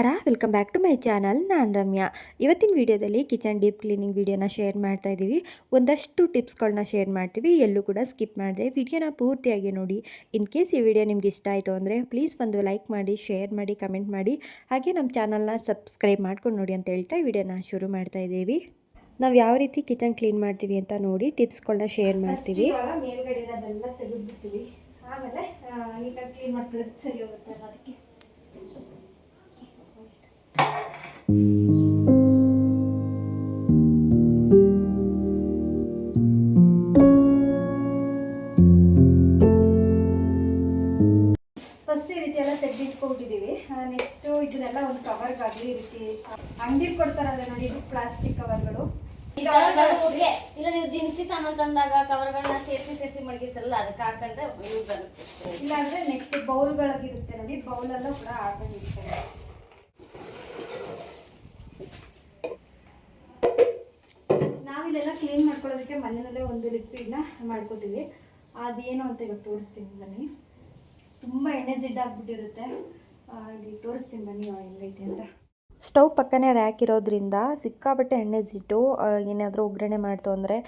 ನಮಸ್ಕಾರ, welcome back to my channel. ನಾನು ರಮ್ಯಾ. ಇವತ್ತಿನ ವಿಡಿಯೋದಲ್ಲಿ ಕಿಚನ್ ಡೀಪ್ ಕ್ಲೀನಿಂಗ್ ವಿಡಿಯೋನ ಶೇರ್ ಮಾಡ್ತಾ ಇದ್ದೀವಿ. ಒಂದಷ್ಟು ಟಿಪ್ಸ್ಗಳನ್ನ ಶೇರ್ ಮಾಡ್ತೀವಿ, ಎಲ್ಲೂ ಕೂಡ ಸ್ಕಿಪ್ ಮಾಡಿದೆ ವಿಡಿಯೋನ ಪೂರ್ತಿಯಾಗಿ ನೋಡಿ. ಇನ್ ಕೇಸ್ ಈ ವಿಡಿಯೋ ನಿಮ್ಗೆ ಇಷ್ಟ ಆಯಿತು ಅಂದರೆ ಪ್ಲೀಸ್ ಒಂದು ಲೈಕ್ ಮಾಡಿ, ಶೇರ್ ಮಾಡಿ, ಕಮೆಂಟ್ ಮಾಡಿ, ಹಾಗೆ ನಮ್ಮ ಚಾನಲ್ನ ಸಬ್ಸ್ಕ್ರೈಬ್ ಮಾಡ್ಕೊಂಡು ನೋಡಿ ಅಂತ ಹೇಳ್ತಾ ವಿಡಿಯೋನ ಶುರು ಮಾಡ್ತಾ ಇದ್ದೀವಿ. ನಾವು ಯಾವ ರೀತಿ ಕಿಚನ್ ಕ್ಲೀನ್ ಮಾಡ್ತೀವಿ ಅಂತ ನೋಡಿ ಟಿಪ್ಸ್ಗಳನ್ನ ಶೇರ್ ಮಾಡ್ತೀವಿ. ಮೇಲ್ಗಡೆ ಇರೋದೆಲ್ಲ ತೆಗೆದುಬಿಡ್ತೀವಿ, ಆಮೇಲೆ ನೀಟಾಗಿ ಕ್ಲೀನ್ ಮಾಡ್ಕೊಳ್ಳೋದು ಸರಿ ಹೋಗುತ್ತಲ್ಲ, ಅದಕ್ಕೆ ಫಸ್ಟ್ ಈ ರೀತಿ ಎಲ್ಲ ತೆಗೆದಿಟ್ಕೊಂಡಿದ್ದೀವಿ. ನೆಕ್ಸ್ಟು ಇದನ್ನೆಲ್ಲ ಒಂದು ಕವರ್ಗಾಗಲಿ ಈ ರೀತಿ ಅಂಗಡಿ ಕೊಡ್ತಾರಲ್ಲ ನೋಡಿ, ಪ್ಲಾಸ್ಟಿಕ್ ಕವರ್ಗಳು. ಇಲ್ಲ ನೀವು ದಿನಸಿ ಸಾಮಾನು ತಂದಾಗ ಕವರ್ಗಳನ್ನ ಸೇರಿಸಿ ಮಡಗಿರ್ತಾರಲ್ಲ, ಅದಕ್ಕೆ ಹಾಕೊಂಡ್ರೆ ಯೂಸ್ ಆಗುತ್ತೆ. ಇಲ್ಲಾಂದ್ರೆ ನೆಕ್ಸ್ಟ್ ಬೌಲ್ಗಳಾಗಿರುತ್ತೆ ನೋಡಿ, ಬೌಲೆಲ್ಲ ಕೂಡ ಹಾಕೊಂಡಿರ್ತಾರೆ. ನಾವಿಲ್ಲೆಲ್ಲ ಕ್ಲೀನ್ ಮಾಡ್ಕೊಳ್ಳೋದಕ್ಕೆ ಮನೆಯಲ್ಲೇ ಒಂದು ಲಿಕ್ವಿಡ್ನ ಮಾಡ್ಕೋತೀವಿ. ಅದೇನು ಅಂತ ಇವಾಗ ತೋರಿಸ್ತೀನಿ ಬನ್ನಿ. ತುಂಬ ಎಣ್ಣೆ ಜಿಡ್ಡಾಗ್ಬಿಟ್ಟಿರುತ್ತೆ, ಇಲ್ಲಿ ತೋರಿಸ್ತೀನಿ ಬನ್ನಿ ಹೆಂಗೈತೆ ಅಂತ. ಸ್ಟವ್ ಪಕ್ಕನೇ ರ್ಯಾಕ್ ಇರೋದ್ರಿಂದ ಸಿಕ್ಕಾಬಟ್ಟೆ ಎಣ್ಣೆ ಜಿಡ್ಡು, ಏನಾದರೂ ಒಗ್ಗರಣೆ ಮಾಡ್ತು ಅಂದರೆ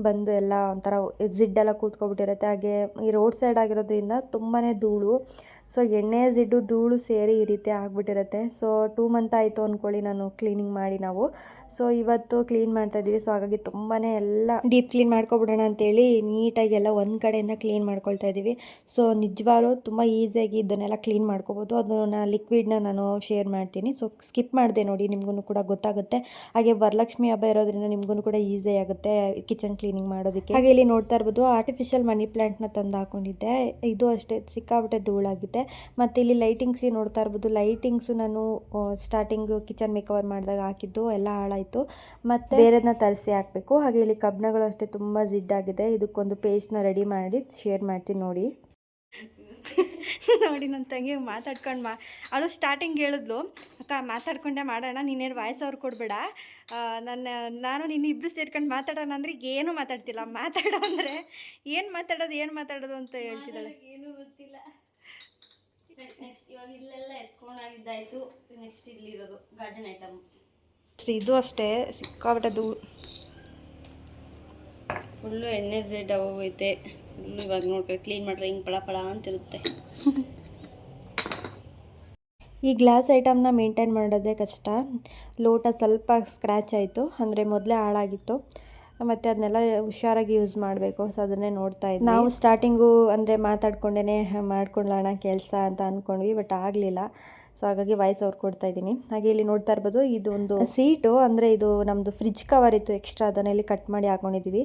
ಬಂದು ಎಲ್ಲ ಒಂಥರ ಜಿಡ್ಡೆಲ್ಲ ಕೂತ್ಕೊಬಿಟ್ಟಿರುತ್ತೆ. ಹಾಗೆ ಈ ರೋಡ್ ಸೈಡ್ ಆಗಿರೋದ್ರಿಂದ ತುಂಬಾ ಧೂಳು, ಸೊ ಎಣ್ಣೆ ಜಿಡ್ಡು ಧೂಳು ಸೇರಿ ಈ ರೀತಿ ಆಗಿಬಿಟ್ಟಿರುತ್ತೆ. ಸೊ 2 ಮಂತ್ ಆಯಿತು ಅಂದ್ಕೊಳ್ಳಿ ನಾನು ಕ್ಲೀನಿಂಗ್ ಮಾಡಿ ನಾವು. ಸೊ ಇವತ್ತು ಕ್ಲೀನ್ ಮಾಡ್ತಾಯಿದ್ದೀವಿ. ಸೊ ಹಾಗಾಗಿ ತುಂಬಾ ಎಲ್ಲ ಡೀಪ್ ಕ್ಲೀನ್ ಮಾಡ್ಕೊಬಿಡೋಣ ಅಂತೇಳಿ ನೀಟಾಗಿ ಎಲ್ಲ ಒಂದು ಕಡೆಯಿಂದ ಕ್ಲೀನ್ ಮಾಡ್ಕೊಳ್ತಾ ಇದ್ದೀವಿ. ಸೊ ನಿಜವಾಗ್ಲೂ ತುಂಬ ಈಸಿಯಾಗಿ ಇದನ್ನೆಲ್ಲ ಕ್ಲೀನ್ ಮಾಡ್ಕೋಬೋದು. ಅದನ್ನು ಲಿಕ್ವಿಡ್ನ ನಾನು ಶೇರ್ ಮಾಡ್ತೀನಿ. ಸೊ ಸ್ಕಿಪ್ ಮಾಡಿದೆ ನೋಡಿ, ನಿಮಗೂ ಕೂಡ ಗೊತ್ತಾಗುತ್ತೆ. ಹಾಗೆ ವರಲಕ್ಷ್ಮಿ ಹಬ್ಬ ಇರೋದ್ರಿಂದ ನಿಮಗೂ ಕೂಡ ಈಸಿ ಆಗುತ್ತೆ ಕಿಚನ್ ಕ್ಲೀನಿಂಗ್ ಮಾಡೋದಕ್ಕೆ. ಹಾಗೆ ಇಲ್ಲಿ ನೋಡ್ತಾ ಇರ್ಬೋದು, ಆರ್ಟಿಫಿಷಿಯಲ್ ಮನಿ ಪ್ಲಾಂಟ್ನ ತಂದು ಹಾಕೊಂಡಿದ್ದೆ. ಇದು ಅಷ್ಟೇ ಸಿಕ್ಕಾಬಿಟ್ಟೆ ಧೂಳಾಗಿದೆ. ಮತ್ತು ಇಲ್ಲಿ ಲೈಟಿಂಗ್ಸ್ ನೋಡ್ತಾ ಇರ್ಬೋದು, ಲೈಟಿಂಗ್ಸು ನಾನು ಸ್ಟಾರ್ಟಿಂಗು ಕಿಚನ್ ಮೇಕವರ್ ಮಾಡಿದಾಗ ಹಾಕಿದ್ದು ಎಲ್ಲ ಹಾಳಾಯಿತು, ಮತ್ತು ಬೇರೆದನ್ನ ತರಿಸಿ ಹಾಕಬೇಕು. ಹಾಗೆ ಇಲ್ಲಿ ಕಬ್ಬಣಗಳು ಅಷ್ಟೇ ತುಂಬ ಜಿಡ್ಡಾಗಿದೆ. ಇದಕ್ಕೊಂದು ಪೇಸ್ಟ್ನ ರೆಡಿ ಮಾಡಿ ಶೇರ್ ಮಾಡ್ತೀನಿ ನೋಡಿ. ನೋಡಿ ನನ್ನ ತಂಗಿ ಮಾತಾಡ್ಕೊಂಡು ಅವಳು ಸ್ಟಾರ್ಟಿಂಗ್ ಹೇಳಿದ್ಲು, ಅಕ್ಕ ಮಾತಾಡ್ಕೊಂಡೆ ಮಾಡೋಣ, ನೀನೇನು ವಾಯ್ಸ್ ಅವ್ರು ಕೊಡಬೇಡ, ನಾನು ನೀನು ಇಬ್ಬರು ಸೇರ್ಕೊಂಡು ಮಾತಾಡೋಣ ಅಂದರೆ ಏನು ಮಾತಾಡ್ತಿಲ್ಲ. ಮಾತಾಡೋ ಅಂದರೆ ಏನು ಮಾತಾಡೋದು ಅಂತ ಹೇಳ್ತಿದ್ದಾಳೆ. ಏನೂ ಗೊತ್ತಿಲ್ಲ. ನೆಕ್ಸ್ಟ್ ಇವಾಗ ಇಲ್ಲೆಲ್ಲ ಎತ್ಕೊಂಡಾಗಿದ್ದಾಯಿತು. ನೆಕ್ಸ್ಟ್ ಇಲ್ಲಿರೋದು ಗಾರ್ಡನ್ ಐಟಮ್. ಇದು ಅಷ್ಟೇ ಸಿಕ್ಕಾಬಿಟ್ಟೆ ಧೂಳು, ಫುಲ್ಲು ಎಣ್ಣೆ ಜಿಡ್ ಹೋಗೈತೆ ಫುಲ್ಲು. ಇವಾಗ ನೋಡ್ಬೇಕು, ಕ್ಲೀನ್ ಮಾಡ್ರೆ ಹಿಂಗೆ ಪಳ ಅಂತಿರುತ್ತೆ. ಈ ಗ್ಲಾಸ್ ಐಟಮ್ನ ಮೇಂಟೈನ್ ಮಾಡೋದೇ ಕಷ್ಟ. ಲೋಟ ಸ್ವಲ್ಪ ಸ್ಕ್ರ್ಯಾಚ್ ಆಯಿತು, ಅಂದರೆ ಮೊದಲೇ ಹಾಳಾಗಿತ್ತು, ಮತ್ತು ಅದನ್ನೆಲ್ಲ ಹುಷಾರಾಗಿ ಯೂಸ್ ಮಾಡಬೇಕು. ಸೊ ಅದನ್ನೇ ನೋಡ್ತಾ ಇದ್ವಿ. ನಾವು ಸ್ಟಾರ್ಟಿಂಗು ಅಂದರೆ ಮಾತಾಡ್ಕೊಂಡೇ ಮಾಡ್ಕೊಳ್ಳೋಣ ಕೆಲಸ ಅಂತ ಅಂದ್ಕೊಂಡ್ವಿ, ಬಟ್ ಆಗಲಿಲ್ಲ. ಸೊ ಹಾಗಾಗಿ ವಾಯ್ಸ್ ಅವ್ರು ಕೊಡ್ತಾಯಿದ್ದೀನಿ. ಹಾಗೆ ಇಲ್ಲಿ ನೋಡ್ತಾ ಇರ್ಬೋದು, ಇದು ಒಂದು ಸೀಟು, ಅಂದರೆ ಇದು ನಮ್ಮದು ಫ್ರಿಜ್ ಕವರ್ ಇತ್ತು ಎಕ್ಸ್ಟ್ರಾ, ಅದನ್ನು ಇಲ್ಲಿ ಕಟ್ ಮಾಡಿ ಹಾಕೊಂಡಿದ್ದೀವಿ.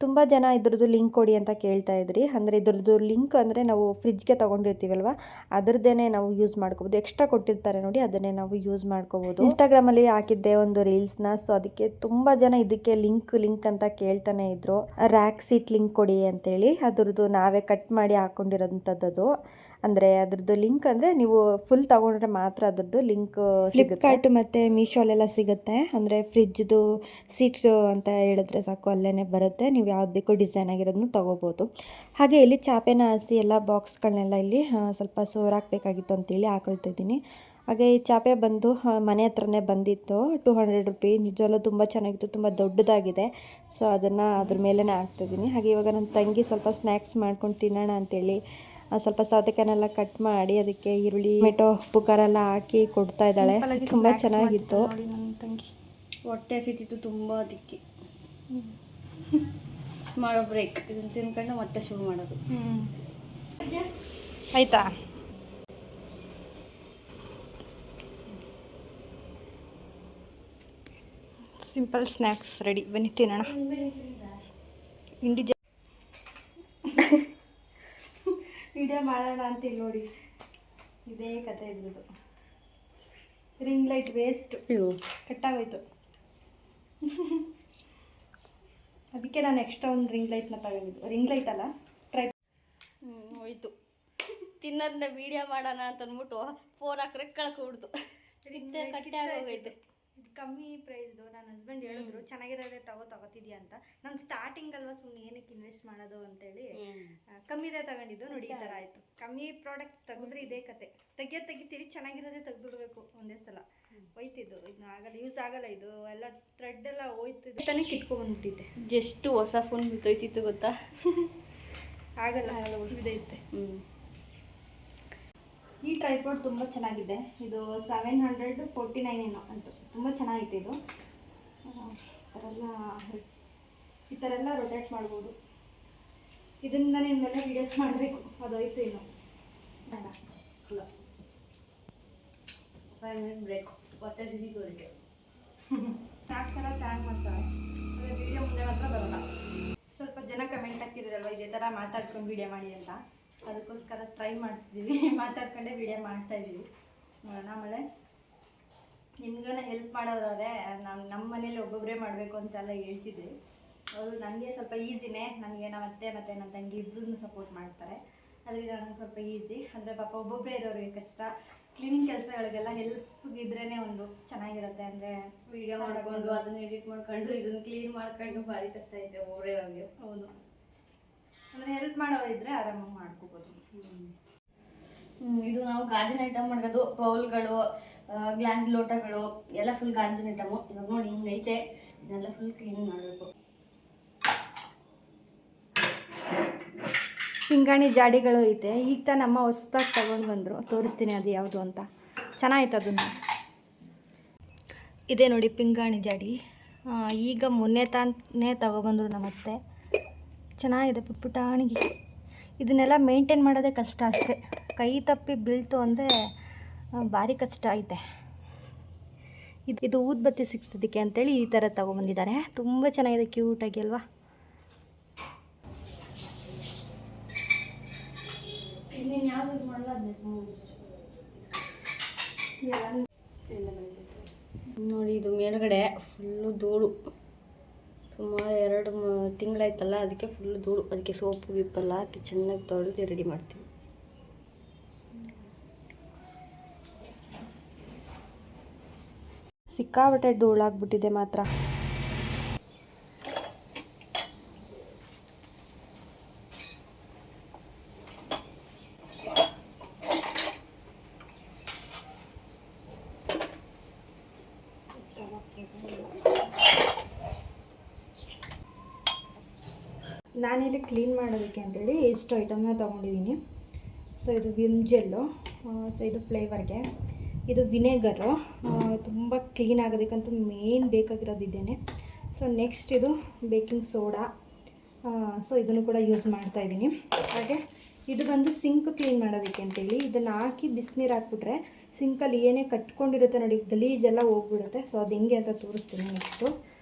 ತುಂಬ ಜನ ಇದ್ರದ್ದು ಲಿಂಕ್ ಕೊಡಿ ಅಂತ ಕೇಳ್ತಾ ಇದ್ರಿ. ಅಂದರೆ ಇದ್ರದ್ದು ಲಿಂಕ್ ಅಂದರೆ ನಾವು ಫ್ರಿಜ್ಗೆ ತೊಗೊಂಡಿರ್ತೀವಲ್ವ, ಅದರದ್ದೇ ನಾವು ಯೂಸ್ ಮಾಡ್ಕೋಬೋದು. ಎಕ್ಸ್ಟ್ರಾ ಕೊಟ್ಟಿರ್ತಾರೆ ನೋಡಿ, ಅದನ್ನೇ ನಾವು ಯೂಸ್ ಮಾಡ್ಕೋಬೋದು. ಇನ್ಸ್ಟಾಗ್ರಾಮಲ್ಲಿ ಹಾಕಿದ್ದೆ ಒಂದು ರೀಲ್ಸ್ನ, ಸೊ ಅದಕ್ಕೆ ತುಂಬ ಜನ ಇದಕ್ಕೆ ಲಿಂಕ್ ಅಂತ ಕೇಳ್ತಾನೆ ಇದ್ರು. ರ್ಯಾಕ್ ಸೀಟ್ ಲಿಂಕ್ ಕೊಡಿ ಅಂತೇಳಿ, ಅದ್ರದ್ದು ನಾವೇ ಕಟ್ ಮಾಡಿ ಹಾಕ್ಕೊಂಡಿರೋಂಥದ್ದು. ಅಂದರೆ ಅದ್ರದ್ದು ಲಿಂಕ್ ಅಂದರೆ ನೀವು ಫುಲ್ ತೊಗೊಂಡ್ರೆ ಮಾತ್ರ ಅದ್ರದ್ದು ಲಿಂಕ್ ಫ್ಲಿಪ್ಕಾರ್ಟ್ ಮತ್ತು ಮೀಶೋಲೆಲ್ಲ ಸಿಗುತ್ತೆ. ಅಂದರೆ ಫ್ರಿಜ್ದು ಸೀಟ್ ಅಂತ ಹೇಳಿದ್ರೆ ಸಾಕು, ಅಲ್ಲೇ ಬರುತ್ತೆ. ನೀವು ಯಾವ್ದು ಬೇಕೋ ಡಿಸೈನ್ ಆಗಿರೋದನ್ನು ತೊಗೋಬೋದು. ಹಾಗೆ ಇಲ್ಲಿ ಚಾಪೆನ ಹಾಸಿ ಎಲ್ಲ ಬಾಕ್ಸ್ಗಳನ್ನೆಲ್ಲ ಇಲ್ಲಿ ಸ್ವಲ್ಪ ಸೋರಾಕಬೇಕಾಗಿತ್ತು ಅಂತೇಳಿ ಹಾಕೊಳ್ತಿದ್ದೀನಿ. ಹಾಗೆ ಈ ಚಾಪೆ ಬಂದು ಮನೆ ಹತ್ರನೇ ಬಂದಿತ್ತು, 200 ರೂಪಿ. ನಿಜವಲ್ಲೂ ತುಂಬ ಚೆನ್ನಾಗಿತ್ತು, ತುಂಬ ದೊಡ್ಡದಾಗಿದೆ. ಸೊ ಅದನ್ನು ಅದ್ರ ಮೇಲೇ ಹಾಕ್ತಿದ್ದೀನಿ. ಹಾಗೆ ಇವಾಗ ನನ್ನ ತಂಗಿ ಸ್ವಲ್ಪ ಸ್ನ್ಯಾಕ್ಸ್ ಮಾಡ್ಕೊಂಡು ತಿನ್ನೋಣ ಅಂತೇಳಿ ಸ್ವಲ್ಪ ಸೌತೆಕಾಯಿನೆಲ್ಲ ಕಟ್ ಮಾಡಿ ಅದಕ್ಕೆ ಈರುಳ್ಳಿ, ಟೊಮೆಟೊ, ಉಪ್ಪು ಖಾರ ಎಲ್ಲ ಹಾಕಿ ಕೊಡ್ತಾ ಇದ್ದಾಳೆ. ತುಂಬ ಚೆನ್ನಾಗಿತ್ತು. ತಂಗಿ ಹೊಟ್ಟೆ ಸಿಟ್ಟಿತ್ತು ತುಂಬ, ಅದಕ್ಕೆ ಸ್ಮಾಲ್ ಬ್ರೇಕ್. ಇದನ್ನು ತಿನ್ಕೊಂಡು ಮತ್ತೆ ಶುರು ಮಾಡೋದು. ಆಯಿತಾ? ಸಿಂಪಲ್ ಸ್ನ್ಯಾಕ್ಸ್ ರೆಡಿ, ಬನ್ನಿ ತಿನ್ನೋಣ. ಇಂಡಿ ವಿಡಿಯೋ ಮಾಡೋಣ ಅಂತೀವಿ ನೋಡಿ, ಇದೇ ಕತೆ ಇದ್ರದ್ದು. ರಿಂಗ್ ಲೈಟ್ ವೇಸ್ಟ್, ಕಟ್ಟಾಗೋಯ್ತು. ಅದಕ್ಕೆ ನಾನು ಎಕ್ಸ್ಟ್ರಾ ಒಂದು ರಿಂಗ್ ಲೈಟ್ನ ತಗೊಂಡಿದ್ದು. ರಿಂಗ್ ಲೈಟ್ ಅಲ್ಲ, ಹೋಯ್ತು. ತಿನ್ನೋದನ್ನ ವೀಡಿಯೋ ಮಾಡೋಣ ಅಂತ ಅಂದ್ಬಿಟ್ಟು ಫೋನ್ ಹಾಕ್ರೆ ಕಳ್ಕೊಬಿಡ್ತು. ಕಟ್ಟೆ ಆಗೋಗೈತೆ. ಕಮ್ಮಿ ಪ್ರೈಸ್ದು ನನ್ನ ಹಸ್ಬೆಂಡ್ ಹೇಳಿದ್ರು ಚೆನ್ನಾಗಿರೋದೇ ತಗೋತಿದ್ಯಾ ಅಂತ. ನಾನು ಸ್ಟಾರ್ಟಿಂಗ್ ಅಲ್ವಾ ಸುಮ್ಮನೆ ಏನಕ್ಕೆ ಇನ್ವೆಸ್ಟ್ ಮಾಡೋದು ಅಂತೇಳಿ ಕಮ್ಮಿದೇ ತಗೊಂಡಿದ್ದು. ನೋಡಿ ಈ ಥರ ಆಯಿತು. ಕಮ್ಮಿ ಪ್ರಾಡಕ್ಟ್ ತೆಗೆದ್ರೆ ಇದೇ ಕತೆ, ತೆಗಿತೀರಿ ಚೆನ್ನಾಗಿರೋದೇ ತೆಗೆದ್ಬಿಡ್ಬೇಕು ಒಂದೇ ಸಲ. ಹೋಯ್ತಿದ್ದು ಇದನ್ನ ಆಗಲ್ಲ, ಯೂಸ್ ಆಗಲ್ಲ, ಇದು ಎಲ್ಲ ಥ್ರೆಡ್ ಎಲ್ಲ ಹೋಯ್ತಿದ್ದು ತಾನೇ ಕಿತ್ಕೊಂಡ್ಬಂದ್ಬಿಟ್ಟಿದ್ದೆ. ಎಷ್ಟು ಹೊಸ ಫೋನ್ ಬಿತ್ತೋಯ್ತಿತ್ತು ಗೊತ್ತಾ. ಆಗಲ್ಲ ಇದೈತೆ. ಈ ಟ್ರೈಪಾಡ್ ತುಂಬ ಚೆನ್ನಾಗಿದೆ. ಇದು 749 ಏನೋ ಅಂತ, ತುಂಬ ಚೆನ್ನಾಗಿದೆ ಇದು. ಈ ಥರ ಎಲ್ಲ ರೊಟೇಟ್ ಮಾಡ್ಬೋದು. ಇದರಿಂದ ನಿಮ್ಮೆಲ್ಲ ವೀಡಿಯೋಸ್ ಮಾಡಬೇಕು, ಅದೋಯ್ತು ಇನ್ನು. 5 ಮಿನಿಟ್ ಬ್ರೇಕ್, ಹೊಟ್ಟೆ ಸಿಗಿತು ಅದಕ್ಕೆ. ಸ್ನಾಕ್ಸ್ ಎಲ್ಲ ಚೆನ್ನಾಗಿ ಮಾಡ್ತಾರೆ, ಅದೇ ವೀಡಿಯೋ ಮುಂದೆ ಮಾತ್ರ ಬರೋಲ್ಲ. ಸ್ವಲ್ಪ ಜನ ಕಮೆಂಟ್ ಹಾಕಿದ್ರಲ್ವ ಇದೇ ಥರ ಮಾತಾಡ್ಕೊಂಡು ವೀಡಿಯೋ ಮಾಡಿ ಅಂತ, ಅದಕ್ಕೋಸ್ಕರ ಟ್ರೈ ಮಾಡ್ತಿದ್ದೀವಿ. ಮಾತಾಡ್ಕೊಂಡೇ ವೀಡಿಯೋ ಮಾಡ್ತಾಯಿದ್ದೀವಿ. ನೋಡೋಣ. ಆಮೇಲೆ ನಿಮ್ಗನ ಹೆಲ್ಪ್ ಮಾಡೋರೇ ನಮ್ಮ ಮನೇಲಿ ಒಬ್ಬೊಬ್ಬರೇ ಮಾಡಬೇಕು ಅಂತೆಲ್ಲ ಹೇಳ್ತಿದ್ವಿ. ಅದು ನನಗೆ ಸ್ವಲ್ಪ ಈಸಿನೇ. ನನಗೆ ನಮ್ಮ ಅತ್ತೆ ಮತ್ತು ನನ್ನ ತಂಗಿ ಇಬ್ಬರೂ ಸಪೋರ್ಟ್ ಮಾಡ್ತಾರೆ. ಅದರಿಂದ ನನಗೆ ಸ್ವಲ್ಪ ಈಸಿ. ಅಂದರೆ ಪಾಪ ಒಬ್ಬೊಬ್ಬರೇ ಇರೋರಿಗೆ ಕಷ್ಟ. ಕ್ಲೀನಿಂಗ್ ಕೆಲಸಗಳಿಗೆಲ್ಲ ಹೆಲ್ಪ್ಗಿದ್ರೇ ಒಂದು ಚೆನ್ನಾಗಿರುತ್ತೆ. ಅಂದರೆ ವಿಡಿಯೋ ಮಾಡ್ಕೊಂಡು ಅದನ್ನ ಎಡಿಟ್ ಮಾಡ್ಕೊಂಡು ಇದನ್ನ ಕ್ಲೀನ್ ಮಾಡ್ಕೊಂಡು ಭಾರಿ ಕಷ್ಟ ಐತೆ ಒಬ್ಬರೇ ಅವ್ರಿಗೆ. ಹೌದು, ಅಂದರೆ ಹೆಲ್ಪ್ ಮಾಡೋರಿದ್ರೆ ಆರಾಮಾಗಿ ಮಾಡ್ಕೋಬೋದು. ಇದು ನಾವು ಗಾಜಿನ ಐಟಮ್ ಮಾಡೋದು, ಬೌಲ್ಗಳು, ಗ್ಲಾಸ್ ಲೋಟಗಳು ಎಲ್ಲ ಫುಲ್ ಗಾಜಿನ ಐಟಮು. ಇವಾಗ ನೋಡಿ ಹಿಂಗೈತೆ, ಇದೆಲ್ಲ ಫುಲ್ ಕ್ಲೀನ್ ಮಾಡಬೇಕು. ಪಿಂಗಾಣಿ ಜಾಡಿಗಳು ಐತೆ. ಈಗ ನಮ್ಮ ಹೊಸ್ದಾಗಿ ತಗೊಂಡು ಬಂದರು, ತೋರಿಸ್ತೀನಿ ಅದು ಯಾವುದು ಅಂತ. ಚೆನ್ನಾಗಿತ್ತು ಅದನ್ನು. ಇದೇ ನೋಡಿ ಪಿಂಗಾಣಿ ಜಾಡಿ. ಈಗ ಮೊನ್ನೆ ತಾನೇ ತಗೊಬಂದರು ನಮ್ಮತ್ತೆ. ಚೆನ್ನಾಗಿದೆ ಪುಟ್ಟಾಣಿಗೆ. ಇದನ್ನೆಲ್ಲ ಮೇಂಟೈನ್ ಮಾಡೋದೇ ಕಷ್ಟ ಅಷ್ಟೇ. ಕೈ ತಪ್ಪಿ ಬೀಳ್ತು ಅಂದರೆ ಭಾರಿ ಕಷ್ಟ ಐತೆ. ಇದು ಊದ್ಬತ್ತಿ ಸಿಕ್ಸೋದಕ್ಕೆ ಅಂತೇಳಿ ಈ ಥರ ತಗೊಬಂದಿದ್ದಾರೆ. ತುಂಬ ಚೆನ್ನಾಗಿದೆ, ಕ್ಯೂಟಾಗಿ ಅಲ್ವಾ. ಇನ್ನೇನು ಯಾವುದು ಮಾಡಲ್ಲ. ನೋಡಿ ಇದು ಮೇಲ್ಗಡೆ ಫುಲ್ಲು ಧೂಳು. ಸುಮಾರು 2 ತಿಂಗಳಾಯ್ತಲ್ಲ, ಅದಕ್ಕೆ ಫುಲ್ಲು ಧೂಳು. ಅದಕ್ಕೆ ಸೋಪು ಗಿಪ್ಪೆಲ್ಲ ಹಾಕಿ ಚೆನ್ನಾಗಿ ತೊಳೆದು ರೆಡಿ ಮಾಡ್ತೀವಿ. ಸಿಕ್ಕಾಬಟ್ಟೆ ಧೂಳಾಗ್ಬಿಟ್ಟಿದೆ ಮಾತ್ರ. ನಾನಿಲ್ಲಿ ಕ್ಲೀನ್ ಮಾಡೋದಕ್ಕೆ ಅಂತೇಳಿ ಇಷ್ಟು ಐಟಮ್ನ ತೊಗೊಂಡಿದ್ದೀನಿ. ಸೊ ಇದು ವಿಮ್ ಜೆಲ್ಲು, ಸೊ ಇದು ಫ್ಲೇವರ್ಗೆ, ಇದು ವಿನೆಗರು. ತುಂಬ ಕ್ಲೀನ್ ಆಗೋದಕ್ಕಂತೂ ಮೇನ್ ಬೇಕಾಗಿರೋದು ಇದ್ದೇನೆ. ಸೊ ನೆಕ್ಸ್ಟ್ ಇದು ಬೇಕಿಂಗ್ ಸೋಡಾ. ಸೊ ಇದನ್ನು ಕೂಡ ಯೂಸ್ ಮಾಡ್ತಾಯಿದ್ದೀನಿ. ಹಾಗೆ ಇದು ಬಂದು ಸಿಂಕ್ ಕ್ಲೀನ್ ಮಾಡೋದಕ್ಕೆ ಅಂತೇಳಿ ಇದನ್ನು ಹಾಕಿ ಬಿಸಿನೀರು ಹಾಕ್ಬಿಟ್ರೆ ಸಿಂಕಲ್ಲಿ ಏನೇ ಕಟ್ಕೊಂಡಿರುತ್ತೆ ನೋಡಿ, ಗಲೀಜೆಲ್ಲ ಹೋಗ್ಬಿಡುತ್ತೆ. ಸೊ ಅದು ಹೆಂಗೆ ಅಂತ ತೋರಿಸ್ತೀನಿ ನೆಕ್ಸ್ಟು.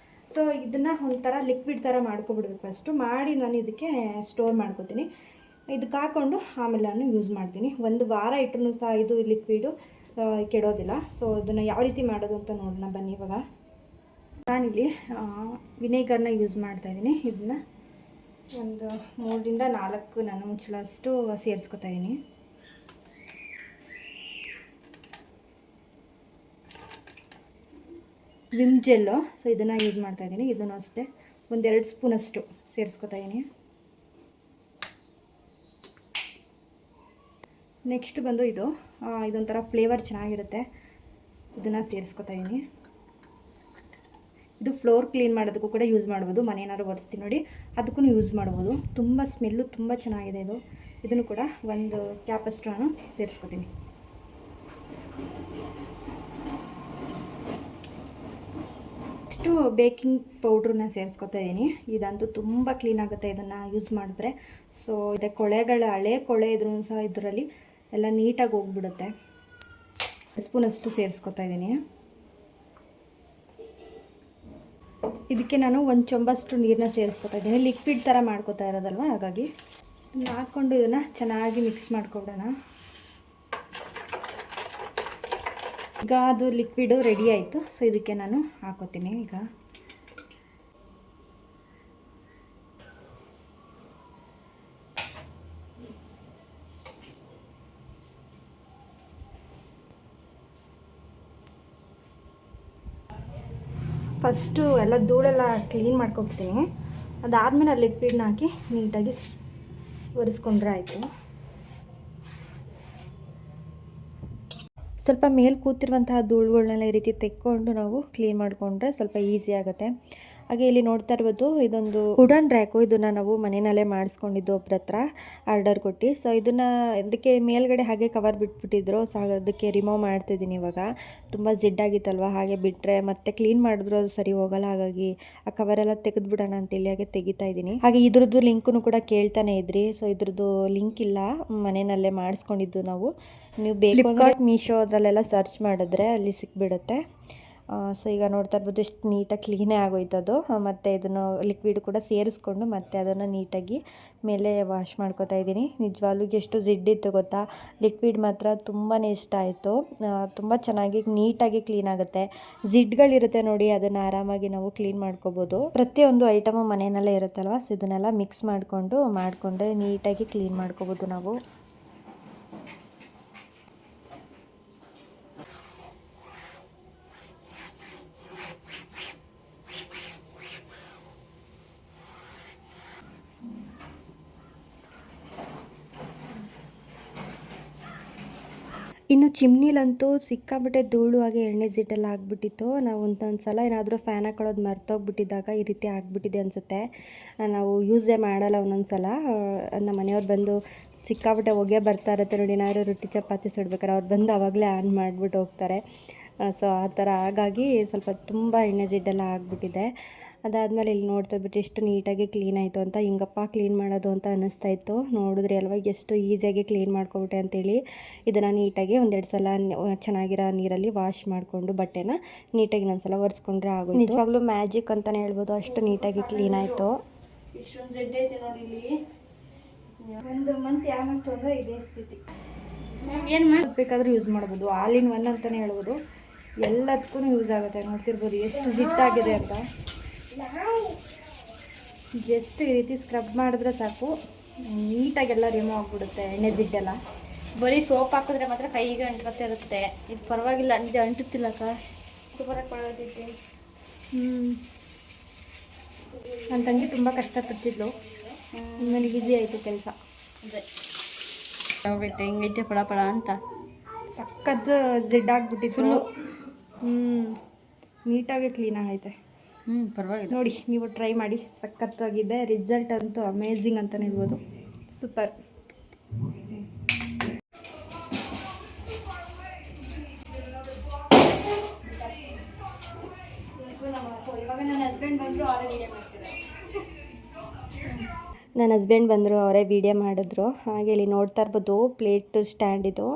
ಸೊ ಇದನ್ನು ಒಂಥರ ಲಿಕ್ವಿಡ್ ಥರ ಮಾಡ್ಕೊಬಿಡ್ಬೇಕು. ಫಸ್ಟು ಮಾಡಿ ನಾನು ಇದಕ್ಕೆ ಸ್ಟೋರ್ ಮಾಡ್ಕೊತೀನಿ. ಇದಕ್ಕೆ ಹಾಕ್ಕೊಂಡು ಆಮೇಲೆ ನಾನು ಯೂಸ್ ಮಾಡ್ತೀನಿ. 1 ವಾರ ಇಟ್ಟರೂ ಸಹ ಇದು ಲಿಕ್ವಿಡು ಕೆಡೋದಿಲ್ಲ. ಸೊ ಇದನ್ನು ಯಾವ ರೀತಿ ಮಾಡೋದು ಅಂತ ನೋಡೋಣ ಬನ್ನಿ. ಇವಾಗ ನಾನಿಲ್ಲಿ ವಿನೆಗರ್ನ ಯೂಸ್ ಮಾಡ್ತಾಯಿದ್ದೀನಿ. ಇದನ್ನ ಒಂದು 3ರಿಂದ 4 ನಾನು ಮುಚ್ಚಳಷ್ಟು ಸೇರಿಸ್ಕೊತಾಯಿದ್ದೀನಿ. ವಿಮ್ ಜೆಲ್ಲು, ಸೊ ಇದನ್ನು ಯೂಸ್ ಮಾಡ್ತಾಯಿದ್ದೀನಿ. ಇದನ್ನು ಅಷ್ಟೇ 1-2 ಸ್ಪೂನಷ್ಟು ಸೇರಿಸ್ಕೊತಾಯಿದ್ದೀನಿ. ನೆಕ್ಸ್ಟ್ ಬಂದು ಇದೊಂಥರ ಫ್ಲೇವರ್ ಚೆನ್ನಾಗಿರುತ್ತೆ, ಇದನ್ನು ಸೇರಿಸ್ಕೊತಾಯಿದ್ದೀನಿ. ಇದು ಫ್ಲೋರ್ ಕ್ಲೀನ್ ಮಾಡೋದಕ್ಕೂ ಕೂಡ ಯೂಸ್ ಮಾಡ್ಬೋದು. ಮನೇನಾದ್ರು ಒರೆಸ್ತೀನಿ ನೋಡಿ, ಅದಕ್ಕೂ ಯೂಸ್ ಮಾಡ್ಬೋದು. ತುಂಬ ಸ್ಮೆಲ್ಲು ತುಂಬ ಚೆನ್ನಾಗಿದೆ ಇದು. ಇದನ್ನು ಕೂಡ 1 ಕ್ಯಾಪಷ್ಟು ನಾನು ಸೇರಿಸ್ಕೊತೀನಿ. ನೆಕ್ಸ್ಟು ಬೇಕಿಂಗ್ ಪೌಡ್ರನ್ನ ಸೇರಿಸ್ಕೊತಾ ಇದ್ದೀನಿ. ಇದಂತೂ ತುಂಬ ಕ್ಲೀನ್ ಆಗುತ್ತೆ ಇದನ್ನು ಯೂಸ್ ಮಾಡಿದ್ರೆ. ಸೊ ಇದೆ ಕೊಳೆಗಳ ಹಳೆ ಕೊಳೆ ಇದ್ರೂ ಸಹ ಇದರಲ್ಲಿ ಎಲ್ಲ ನೀಟಾಗಿ ಹೋಗ್ಬಿಡುತ್ತೆ. ಸ್ಪೂನಷ್ಟು ಸೇರಿಸ್ಕೊತಾ ಇದ್ದೀನಿ. ಇದಕ್ಕೆ ನಾನು 1 ಚೊಂಬಷ್ಟು ನೀರನ್ನ ಸೇರಿಸ್ಕೊತಾ ಇದ್ದೀನಿ. ಲಿಕ್ವಿಡ್ ಥರ ಮಾಡ್ಕೊತಾ ಇರೋದಲ್ವ, ಹಾಗಾಗಿ ಹಾಕ್ಕೊಂಡು ಇದನ್ನು ಚೆನ್ನಾಗಿ ಮಿಕ್ಸ್ ಮಾಡ್ಕೊಬಿಡೋಣ. ಈಗ ಅದು ಲಿಕ್ವಿಡು ರೆಡಿ ಆಯಿತು. ಸೊ ಇದಕ್ಕೆ ನಾನು ಹಾಕೋತೀನಿ. ಈಗ ಫಸ್ಟು ಎಲ್ಲ ಧೂಳೆಲ್ಲ ಕ್ಲೀನ್ ಮಾಡ್ಕೊಬಿಡ್ತೀನಿ. ಅದಾದಮೇಲೆ ಅಲ್ಲಿ ಲಿಕ್ವಿಡ್ನ ಹಾಕಿ ನೀಟಾಗಿ ಒರೆಸ್ಕೊಂಡ್ರೆ ಆಯಿತು. ಸ್ವಲ್ಪ ಮೇಲೆ ಕೂತಿರುವಂತಹ ಧೂಳುಗಳನ್ನೆಲ್ಲ ಈ ರೀತಿ ತೆಕ್ಕೊಂಡು ನಾವು ಕ್ಲೀನ್ ಮಾಡಿಕೊಂಡ್ರೆ ಸ್ವಲ್ಪ ಈಸಿ ಆಗುತ್ತೆ. ಹಾಗೆ ಇಲ್ಲಿ ನೋಡ್ತಾ ಇರ್ಬೋದು, ಇದೊಂದು ವುಡನ್ ರ್ಯಾಕು. ಇದನ್ನು ನಾವು ಮನೆಯಲ್ಲೇ ಮಾಡಿಸ್ಕೊಂಡಿದ್ದು ಒಬ್ರ ಹತ್ರ ಆರ್ಡರ್ ಕೊಟ್ಟು. ಸೊ ಇದಕ್ಕೆ ಮೇಲ್ಗಡೆ ಹಾಗೆ ಕವರ್ ಬಿಟ್ಬಿಟ್ಟಿದ್ರು. ಸೊ ಅದಕ್ಕೆ ರಿಮೂವ್ ಮಾಡ್ತಿದ್ದೀನಿ ಇವಾಗ. ತುಂಬ ಜಿಡ್ಡಾಗಿತ್ತಲ್ವ, ಹಾಗೆ ಬಿಟ್ಟರೆ ಮತ್ತೆ ಕ್ಲೀನ್ ಮಾಡಿದ್ರು ಅದು ಸರಿ ಹೋಗಲ್ಲ. ಹಾಗಾಗಿ ಆ ಕವರೆಲ್ಲ ತೆಗೆದುಬಿಡೋಣ ಅಂತೇಳಿ ಹಾಗೆ ತೆಗಿತಾ ಇದ್ದೀನಿ. ಹಾಗೆ ಇದ್ರದ್ದು ಲಿಂಕನ್ನು ಕೂಡ ಕೇಳ್ತಾನೆ ಇದ್ರಿ. ಸೊ ಇದ್ರದ್ದು ಲಿಂಕ್ ಇಲ್ಲ, ಮನೆಯಲ್ಲೇ ಮಾಡಿಸ್ಕೊಂಡಿದ್ದು ನಾವು. ನೀವು ಬೇಕು ಅಂದರೆ ಮೀಶೋ ಅದರಲ್ಲೆಲ್ಲ ಸರ್ಚ್ ಮಾಡಿದ್ರೆ ಅಲ್ಲಿ ಸಿಕ್ಬಿಡುತ್ತೆ. ಸೊ ಈಗ ನೋಡ್ತಾ ಇರ್ಬೋದು ಎಷ್ಟು ನೀಟಾಗಿ ಕ್ಲೀನೇ ಆಗೋಯ್ತದು. ಮತ್ತು ಇದನ್ನು ಲಿಕ್ವಿಡ್ ಕೂಡ ಸೇರಿಸ್ಕೊಂಡು ಮತ್ತೆ ಅದನ್ನು ನೀಟಾಗಿ ಮೇಲೆ ವಾಶ್ ಮಾಡ್ಕೊತಾ ಇದ್ದೀನಿ. ನಿಜವಾಗ್ಲೂ ಎಷ್ಟು ಜಿಡ್ಡಿತ್ತು ಗೊತ್ತಾ. ಲಿಕ್ವಿಡ್ ಮಾತ್ರ ತುಂಬಾ ಇಷ್ಟ ಆಯಿತು. ತುಂಬ ಚೆನ್ನಾಗಿ ನೀಟಾಗಿ ಕ್ಲೀನ್ ಆಗುತ್ತೆ. ಜಿಡ್ಗಳಿರುತ್ತೆ ನೋಡಿ, ಅದನ್ನು ಆರಾಮಾಗಿ ನಾವು ಕ್ಲೀನ್ ಮಾಡ್ಕೋಬೋದು. ಪ್ರತಿಯೊಂದು ಐಟಮು ಮನೆಯಲ್ಲೇ ಇರುತ್ತಲ್ವ, ಸೊ ಇದನ್ನೆಲ್ಲ ಮಿಕ್ಸ್ ಮಾಡಿಕೊಂಡ್ರೆ ನೀಟಾಗಿ ಕ್ಲೀನ್ ಮಾಡ್ಕೋಬೋದು ನಾವು. ಇನ್ನು ಚಿಮ್ನಿಲಂತೂ ಸಿಕ್ಕಾಬಿಟ್ಟೆ ಧೂಳು ಹಾಗೆ ಎಣ್ಣೆ ಜಿಡ್ಡೆಲ್ಲ ಆಗಿಬಿಟ್ಟಿತ್ತು. ನಾವು ಒಂದೊಂದು ಸಲ ಏನಾದರೂ ಫ್ಯಾನ್ ಹಾಕೊಳ್ಳೋದು ಮರ್ತೋಗ್ಬಿಟ್ಟಿದ್ದಾಗ ಈ ರೀತಿ ಆಗಿಬಿಟ್ಟಿದೆ ಅನಿಸುತ್ತೆ. ನಾವು ಯೂಸೇ ಮಾಡಲ್ಲ ಒಂದೊಂದು ಸಲ. ನಮ್ಮ ಮನೆಯವ್ರು ಬಂದು ಸಿಕ್ಕಾಬಿಟ್ಟೆ ಹೊಗೆ ಬರ್ತಾ ಇರುತ್ತೆ ನೋಡಿ, ಏನಾದರೂ ರೊಟ್ಟಿ ಚಪಾತಿ ಸುಡ್ಬೇಕಾರೆ ಅವ್ರು ಬಂದು ಆವಾಗಲೇ ಆನ್ ಮಾಡಿಬಿಟ್ಟು ಹೋಗ್ತಾರೆ. ಸೊ ಆ ಥರ ಹಾಗಾಗಿ ಸ್ವಲ್ಪ ತುಂಬ ಎಣ್ಣೆ ಜಿಡ್ಡೆಲ್ಲ ಆಗಿಬಿಟ್ಟಿದೆ. ಅದಾದಮೇಲೆ ಇಲ್ಲಿ ನೋಡ್ತಾ ಇದ್ಬಿಟ್ಟು ಎಷ್ಟು ನೀಟಾಗಿ ಕ್ಲೀನ್ ಆಯಿತು ಅಂತ. ಹಿಂಗಪ್ಪ ಕ್ಲೀನ್ ಮಾಡೋದು ಅಂತ ಅನ್ನಿಸ್ತಾ ಇತ್ತು. ನೋಡಿದ್ರಿ ಅಲ್ವಾ ಎಷ್ಟು ಈಸಿಯಾಗಿ ಕ್ಲೀನ್ ಮಾಡ್ಕೊಬಿಟ್ಟೆ ಅಂತೇಳಿ. ಇದನ್ನು ನೀಟಾಗಿ ಒಂದೆರಡು ಸಲ ಚೆನ್ನಾಗಿರೋ ನೀರಲ್ಲಿ ವಾಶ್ ಮಾಡಿಕೊಂಡು ಬಟ್ಟೆನ ನೀಟಾಗಿ ಇನ್ನೊಂದ್ಸಲ ಒರೆಸ್ಕೊಂಡ್ರೆ ಆಗೋದು. ನಿಜವಾಗ್ಲೂ ಮ್ಯಾಜಿಕ್ ಅಂತಲೇ ಹೇಳ್ಬೋದು, ಅಷ್ಟು ನೀಟಾಗಿ ಕ್ಲೀನ್ ಆಯಿತು. ಇಷ್ಟೊಂದು ಜಡ್ಡೆ ಐತೆ ನೋಡಿ ಇಲ್ಲಿ. ಒಂದು ಮಂತ್ ಯಾವತ್ತು ಅಂದರೆ ಇದೇ ಸ್ಥಿತಿ. ಏನು ಬೇಕಾದರೂ ಯೂಸ್ ಮಾಡ್ಬೋದು. ಆಲ್ ಇನ್ ಒನ್ ಅಂತಲೇ ಹೇಳ್ಬೋದು. ಎಲ್ಲದಕ್ಕೂ ಯೂಸ್ ಆಗುತ್ತೆ. ನೋಡ್ತಿರ್ಬೋದು ಎಷ್ಟು ಜಿಡ್ಡಾಗಿದೆ ಅಂತ. ಜಸ್ಟ್ ಈ ರೀತಿ ಸ್ಕ್ರಬ್ ಮಾಡಿದ್ರೆ ಸಾಕು, ನೀಟಾಗೆಲ್ಲ ರಿಮೂವ್ ಆಗಿಬಿಡುತ್ತೆ ಎಣ್ಣೆ ಜಿಡ್ಡೆಲ್ಲ. ಬರೀ ಸೋಪ್ ಹಾಕಿದ್ರೆ ಮಾತ್ರ ಕೈಗೆ ಅಂಟ್ಕೊತಾ ಇರುತ್ತೆ. ಇದು ಪರವಾಗಿಲ್ಲ, ಇದು ಅಂಟುತ್ತಿಲ್ಲಕ್ಕ. ಸೂಪರಾಗಿ ಕೊಡೋದೈತೆ. ನನ್ನ ತಂಗಿ ತುಂಬ ಕಷ್ಟಪಡ್ತಿದ್ಲು, ನನಗೆ ಈಸಿ ಆಯಿತು ಕೆಲಸ. ಅದೇ ಹೋಗೈತೆ ಹಿಂಗೈತೆ ಪಡ ಪಡ ಅಂತ. ಸಖತ್ ಜಿಡ್ಡಾಗ್ಬಿಟ್ಟಿತ್ತು. ನೀಟಾಗಿ ಕ್ಲೀನ್ ಆಗೈತೆ. ಪರವಾಗಿಲ್ಲ, ನೋಡಿ ನೀವು ಟ್ರೈ ಮಾಡಿ, ಸಖತ್ತಾಗಿದೆ. ರಿಸಲ್ಟ್ ಅಂತೂ ಅಮೇಝಿಂಗ್ ಅಂತಲೇ ಹೇಳ್ಬೋದು. ಸೂಪರ್. ನನ್ನ ಹಸ್ಬೆಂಡ್ ಬಂದರು, ಅವರೇ ವೀಡಿಯೋ ಮಾಡಿದ್ರು. ಹಾಗೆ ಇಲ್ಲಿ ನೋಡ್ತಾ ಇರ್ಬೋದು ಪ್ಲೇಟ್ ಸ್ಟ್ಯಾಂಡ್ ಇದು.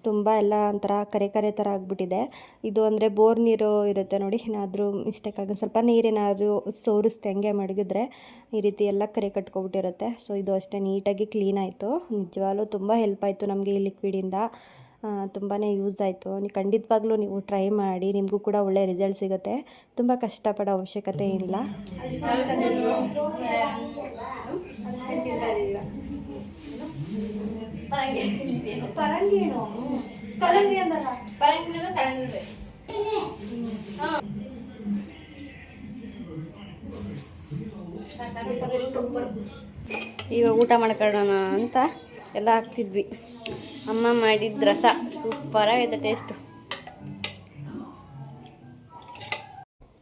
ತುಂಬ ಎಲ್ಲ ಒಂಥರ ಕರೆ ಥರ ಆಗಿಬಿಟ್ಟಿದೆ. ಇದು ಅಂದರೆ ಬೋರ್ ನೀರು ಇರುತ್ತೆ ನೋಡಿ, ಏನಾದರೂ ಮಿಸ್ಟೇಕ್ ಆಗಿ ಸ್ವಲ್ಪ ನೀರೇನಾದರೂ ಸೋರಿಸ್ತೆ ಹಂಗೆ ಮಡಗಿದ್ರೆ ಈ ರೀತಿ ಎಲ್ಲ ಕರೆ ಕಟ್ಕೊಬಿಟ್ಟಿರುತ್ತೆ. ಸೊ ಇದು ಅಷ್ಟೇ ನೀಟಾಗಿ ಕ್ಲೀನ್ ಆಯಿತು. ನಿಜವಾಗ್ಲೂ ತುಂಬ ಹೆಲ್ಪ್ ಆಯಿತು ನಮಗೆ ಈ ಲಿಕ್ವಿಡಿಂದ. ತುಂಬಾ ಯೂಸ್ ಆಯಿತು. ಖಂಡಿತವಾಗ್ಲೂ ನೀವು ಟ್ರೈ ಮಾಡಿ, ನಿಮಗೂ ಕೂಡ ಒಳ್ಳೆ ರಿಸಲ್ಟ್ ಸಿಗುತ್ತೆ. ತುಂಬ ಕಷ್ಟಪಡೋ ಅವಶ್ಯಕತೆ ಇಲ್ಲ. ಈಗ ಊಟ ಮಾಡ್ಕೊಳ್ಳೋಣ ಅಂತ ಎಲ್ಲ ಹಾಕ್ತಿದ್ವಿ. ಅಮ್ಮ ಮಾಡಿದ ರಸ ಸೂಪರಾಗೈತೆ ಟೇಸ್ಟು.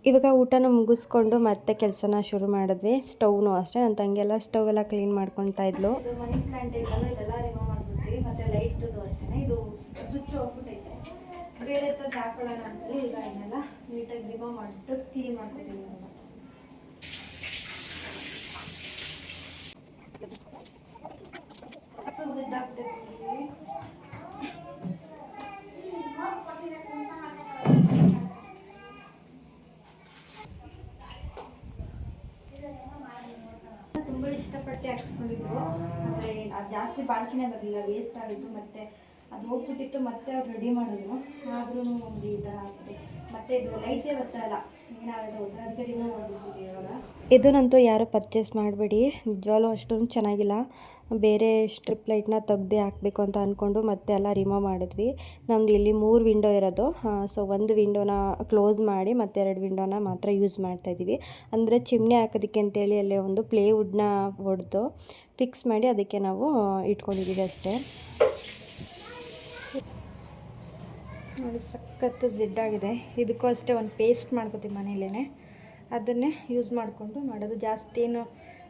ಇವಾಗ ಊಟನ ಮುಗಿಸ್ಕೊಂಡು ಮತ್ತೆ ಕೆಲಸನ ಶುರು ಮಾಡಿದ್ವಿ. ಸ್ಟವ್ನು ಅಷ್ಟೇ, ನನ್ನ ತಂಗಿ ಸ್ಟವ್ ಎಲ್ಲ ಕ್ಲೀನ್ ಮಾಡ್ಕೊತಾ ಇದ್ಲು. ಮನಿ ಪ್ಲಾಂಟ್ ಐತಲ್ಲ, ಇದೆಲ್ಲ ರಿಮೂವ್ ಮಾಡ್ಬಿಡ್ತೀವಿ. ಮತ್ತು ಲೈಟ್ದು ಅಷ್ಟೇ, ಇದು ಸ್ವಿಚ್ ಹೋಗ್ಬಿಟ್ಟೈತೆ. ಬೇರೆ ಥರದ್ದು ಹಾಕೊಳ್ಳೋಣ ಅಂತೇಳಿ ಈಗ ಇದನ್ನೆಲ್ಲ ನೀಟಾಗಿ ರಿಮೂವ್ ಮಾಡಿಬಿಟ್ಟು ಕ್ಲೀನ್ ಮಾಡ್ಕೊತೀವಿ. ತುಂಬ ಇಷ್ಟಪಟ್ಟು ಹಾಕ್ಸ್ಕೊಂಡಿದ್ರು. ಅಂದರೆ ಅದು ಜಾಸ್ತಿ ಬಾಳ್ಕೆನೇ ಬರಲಿಲ್ಲ, ವೇಸ್ಟ್ ಆಗಿತ್ತು. ಮತ್ತು ಅದು ಹೋಗ್ಬಿಟ್ಟಿತ್ತು, ಮತ್ತೆ ಅವ್ರು ರೆಡಿ ಮಾಡಿದ್ರು. ಆದ್ರೂ ಒಂದು ಈ ಥರ ಆಗ್ತದೆ. ಮತ್ತು ಇದು ಲೈಟೇ ಬರ್ತಾಯಿಲ್ಲ. ಇದನ್ನಂತೂ ಯಾರು ಪರ್ಚೇಸ್ ಮಾಡಬೇಡಿ, ನಿಜವಾಗ್ಲೂ ಅಷ್ಟೊಂದು ಚೆನ್ನಾಗಿಲ್ಲ. ಬೇರೆ ಸ್ಟ್ರಿಪ್ ಲೈಟ್ನ ತೆಗ್ದೇ ಹಾಕಬೇಕು ಅಂತ ಅಂದ್ಕೊಂಡು ಮತ್ತೆ ಎಲ್ಲ ರಿಮೂವ್ ಮಾಡಿದ್ವಿ. ನಮ್ದು ಇಲ್ಲಿ 3 ವಿಂಡೋ ಇರೋದು, ಸೊ ಒಂದು ವಿಂಡೋನ ಕ್ಲೋಸ್ ಮಾಡಿ ಮತ್ತೆ 2 ವಿಂಡೋನ ಮಾತ್ರ ಯೂಸ್ ಮಾಡ್ತಾಯಿದ್ದೀವಿ. ಅಂದರೆ ಚಿಮ್ನಿ ಹಾಕೋದಕ್ಕೆ ಅಂತೇಳಿ ಅಲ್ಲೇ ಒಂದು ಪ್ಲೇವುಡ್ನ ಹೊಡೆದು ಫಿಕ್ಸ್ ಮಾಡಿ ಅದಕ್ಕೆ ನಾವು ಇಟ್ಕೊಂಡಿದ್ದೀವಿ ಅಷ್ಟೇ. ನೋಡಿ ಸಖತ್ತು ಜಿಡ್ಡಾಗಿದೆ. ಇದಕ್ಕೂ ಅಷ್ಟೇ ಒಂದು ಪೇಸ್ಟ್ ಮಾಡ್ಕೊತೀವಿ ಮನೇಲೇ, ಅದನ್ನೇ ಯೂಸ್ ಮಾಡಿಕೊಂಡು ಮಾಡೋದು. ಜಾಸ್ತಿ ಏನು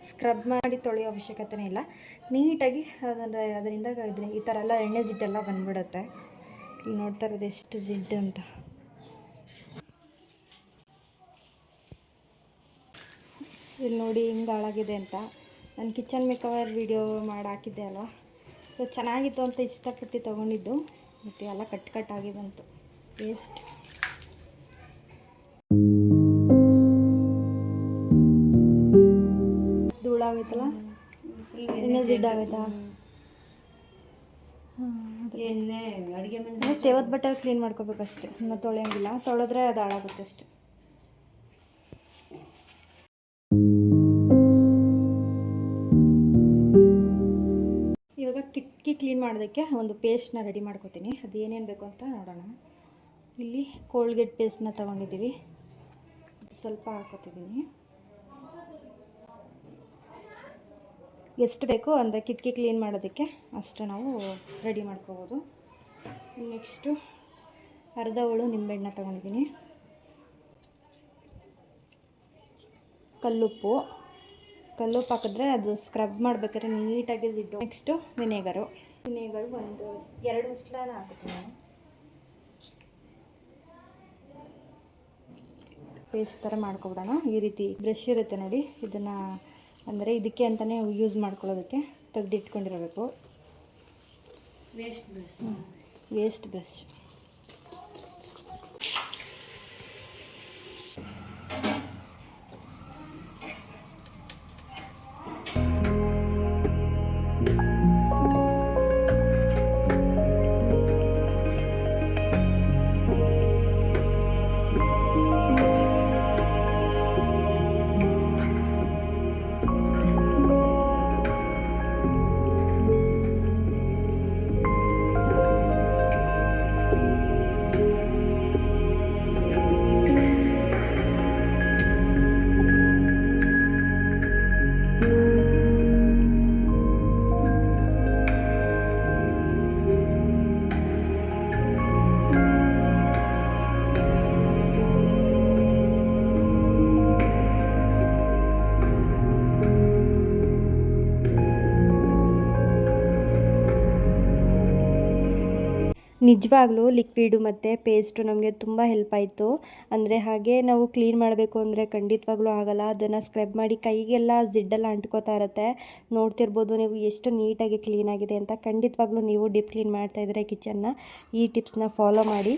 ಸ್ಕ್ರಬ್ ಮಾಡಿ ತೊಳೆಯೋ ಅವಶ್ಯಕತೆನೇ ಇಲ್ಲ. ನೀಟಾಗಿ ಅದರಿಂದ ಈ ಥರ ಎಲ್ಲ ಎಣ್ಣೆ ಜಿಡ್ಡೆಲ್ಲ ಬಂದ್ಬಿಡುತ್ತೆ. ಇಲ್ಲಿ ನೋಡ್ತಾ ಇರೋದು ಎಷ್ಟು ಜಿಡ್ಡು ಅಂತ. ಇಲ್ಲಿ ನೋಡಿ ಹಿಂಗೆ ಹಾಳಾಗಿದೆ ಅಂತ. ನಾನು ಕಿಚನ್ ಮೇಕವರ್ ವಿಡಿಯೋ ಮಾಡಿ ಹಾಕಿದ್ದೆ ಅಲ್ವಾ, ಸೊ ಚೆನ್ನಾಗಿತ್ತು ಅಂತ ಇಷ್ಟಪಟ್ಟು ತೊಗೊಂಡಿದ್ದು. ಮತ್ತು ಎಲ್ಲ ಕಟ್ಟಾಗಿ ಬಂತು, ವೇಸ್ಟ್. ಧೂಳಾಗೈತಲ್ಲ, ಎಣ್ಣೆ ಜಿಡ್ಡಾಗೈತಾ? ಎಣ್ಣೆ ಅಡುಗೆ ಮನೆ ತೇವದ ಬಟ್ಟೆ ಕ್ಲೀನ್ ಮಾಡ್ಕೋಬೇಕಷ್ಟೆ, ಇನ್ನು ತೊಳೆಯೋಂಗಿಲ್ಲ. ತೊಳೆದ್ರೆ ಅದು ಹಾಳಾಗುತ್ತೆ ಅಷ್ಟೆ. ಇವಾಗ ಕಿಟಕಿ ಕ್ಲೀನ್ ಮಾಡೋದಕ್ಕೆ ಒಂದು ಪೇಸ್ಟ್ನ ರೆಡಿ ಮಾಡ್ಕೋತೀನಿ. ಅದು ಏನೇನು ಬೇಕು ಅಂತ ನೋಡೋಣ. ಇಲ್ಲಿ ಕೋಲ್ಗೇಟ್ ಪೇಸ್ಟ್ನ ತೊಗೊಂಡಿದ್ದೀವಿ, ಸ್ವಲ್ಪ ಹಾಕೋತಿದ್ದೀನಿ. ಎಷ್ಟು ಬೇಕು ಅಂದರೆ ಕಿಟಕಿ ಕ್ಲೀನ್ ಮಾಡೋದಕ್ಕೆ ಅಷ್ಟು ನಾವು ರೆಡಿ ಮಾಡ್ಕೋಬೋದು. ನೆಕ್ಸ್ಟು ಅರ್ಧ ಹೋಳು ನಿಂಬೆಹಣ್ಣು ತೊಗೊಂಡಿದ್ದೀನಿ, ಕಲ್ಲುಪ್ಪು ಹಾಕಿದ್ರೆ ಅದು ಸ್ಕ್ರಬ್ ಮಾಡ್ಬೇಕಾದ್ರೆ ನೀಟಾಗಿ ಜಿಡ್ಡು. ನೆಕ್ಸ್ಟು ವಿನೇಗರು ಒಂದು 2 ಮುಸ್ಲಾನ ಹಾಕುತ್ತೀನಿ ನಾನು. ಪೇಸ್ಟ್ ಥರ ಮಾಡ್ಕೊಬಿಡೋಣ. ಈ ರೀತಿ ಬ್ರಷ್ ಇರುತ್ತೆ ನೋಡಿ, ಇದನ್ನು ಅಂದರೆ ಇದಕ್ಕೆ ಅಂತಲೇ ಯೂಸ್ ಮಾಡ್ಕೊಳ್ಳೋದಕ್ಕೆ ತೆಗೆದಿಟ್ಕೊಂಡಿರಬೇಕು. Waste brush. ನಿಜವಾಗ್ಲೂ ಲಿಕ್ವಿಡು ಮತ್ತು ಪೇಸ್ಟು ನಮಗೆ ತುಂಬ ಹೆಲ್ಪ್ ಆಯಿತು. ಅಂದರೆ ಹಾಗೆ ನಾವು ಕ್ಲೀನ್ ಮಾಡಬೇಕು ಅಂದರೆ ಖಂಡಿತವಾಗ್ಲೂ ಆಗೋಲ್ಲ. ಅದನ್ನು ಸ್ಕ್ರಬ್ ಮಾಡಿ ಕೈಗೆಲ್ಲ ಜಿಡ್ಡೆಲ್ಲ ಅಂಟ್ಕೋತಾ ಇರುತ್ತೆ. ನೋಡ್ತಿರ್ಬೋದು ನೀವು ಎಷ್ಟು ನೀಟಾಗಿ ಕ್ಲೀನಾಗಿದೆ ಅಂತ. ಖಂಡಿತವಾಗ್ಲೂ ನೀವು ಡೀಪ್ ಕ್ಲೀನ್ ಮಾಡ್ತಾಯಿದ್ರೆ ಕಿಚನ್ನ ಈ ಟಿಪ್ಸ್ನ ಫಾಲೋ ಮಾಡಿ.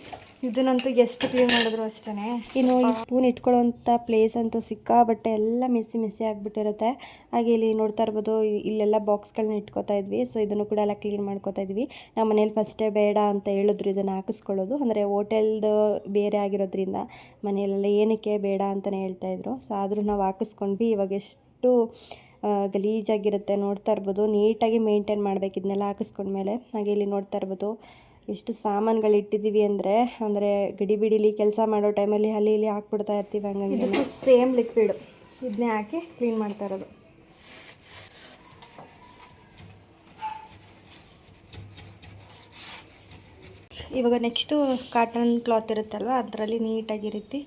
ಇದನ್ನಂತೂ ಎಷ್ಟು ಕ್ಲೀನ್ ಮಾಡಿದ್ರು ಅಷ್ಟೇ. ಇನ್ನು ಈ ಸ್ಪೂನ್ ಇಟ್ಕೊಳ್ಳೋವಂಥ ಪ್ಲೇಸ್ ಅಂತೂ ಸಿಕ್ಕಾಬಟ್ಟೆ ಎಲ್ಲ ಮೆಸ್ಸಿ ಆಗಿಬಿಟ್ಟಿರುತ್ತೆ. ಹಾಗೆ ಇಲ್ಲಿ ನೋಡ್ತಾ ಇರ್ಬೋದು, ಇಲ್ಲೆಲ್ಲ ಬಾಕ್ಸ್ಗಳನ್ನ ಇಟ್ಕೋತಾ ಇದ್ವಿ. ಸೊ ಇದನ್ನು ಕೂಡ ಎಲ್ಲ ಕ್ಲೀನ್ ಮಾಡ್ಕೋತಾ ಇದ್ವಿ. ನಮ್ಮ ಮನೇಲಿ ಫಸ್ಟೇ ಬೇಡ ಅಂತ ಹೇಳಿದ್ರು ಇದನ್ನು ಹಾಕಿಸ್ಕೊಳ್ಳೋದು. ಅಂದರೆ ಹೋಟೆಲ್ದು ಬೇರೆ ಆಗಿರೋದ್ರಿಂದ ಮನೆಯಲ್ಲೆಲ್ಲ ಏನಕ್ಕೆ ಬೇಡ ಅಂತಲೇ ಹೇಳ್ತಾಯಿದ್ರು. ಸೊ ಆದರೂ ನಾವು ಹಾಕಿಸ್ಕೊಂಡ್ವಿ. ಇವಾಗ ಎಷ್ಟು ಗಲೀಜಾಗಿರುತ್ತೆ ನೋಡ್ತಾ ಇರ್ಬೋದು. ನೀಟಾಗಿ ಮೇಂಟೈನ್ ಮಾಡಬೇಕು ಇದನ್ನೆಲ್ಲ ಹಾಕಿಸ್ಕೊಂಡ್ಮೇಲೆ. ಹಾಗೆ ಇಲ್ಲಿ ನೋಡ್ತಾ ಇರ್ಬೋದು ಎಷ್ಟು ಸಾಮಾನುಗಳು ಇಟ್ಟಿದ್ದೀವಿ ಅಂದರೆ ಗಡಿಬಿಡಿಲಿ ಕೆಲಸ ಮಾಡೋ ಟೈಮಲ್ಲಿ ಅಲ್ಲಿ ಇಲ್ಲಿ ಹಾಕ್ಬಿಡ್ತಾ ಇರ್ತೀವಿ. ಹಂಗಾಗಿ ಇದಕ್ಕೂ ಸೇಮ್ ಲಿಕ್ವಿಡು ಇದನ್ನೇ ಹಾಕಿ ಕ್ಲೀನ್ ಮಾಡ್ತಾ ಇರೋದು. ಇವಾಗ ನೆಕ್ಸ್ಟು ಕಾಟನ್ ಕ್ಲಾತ್ ಇರುತ್ತಲ್ವ, ಅದರಲ್ಲಿ ನೀಟಾಗಿ ರೀತಿ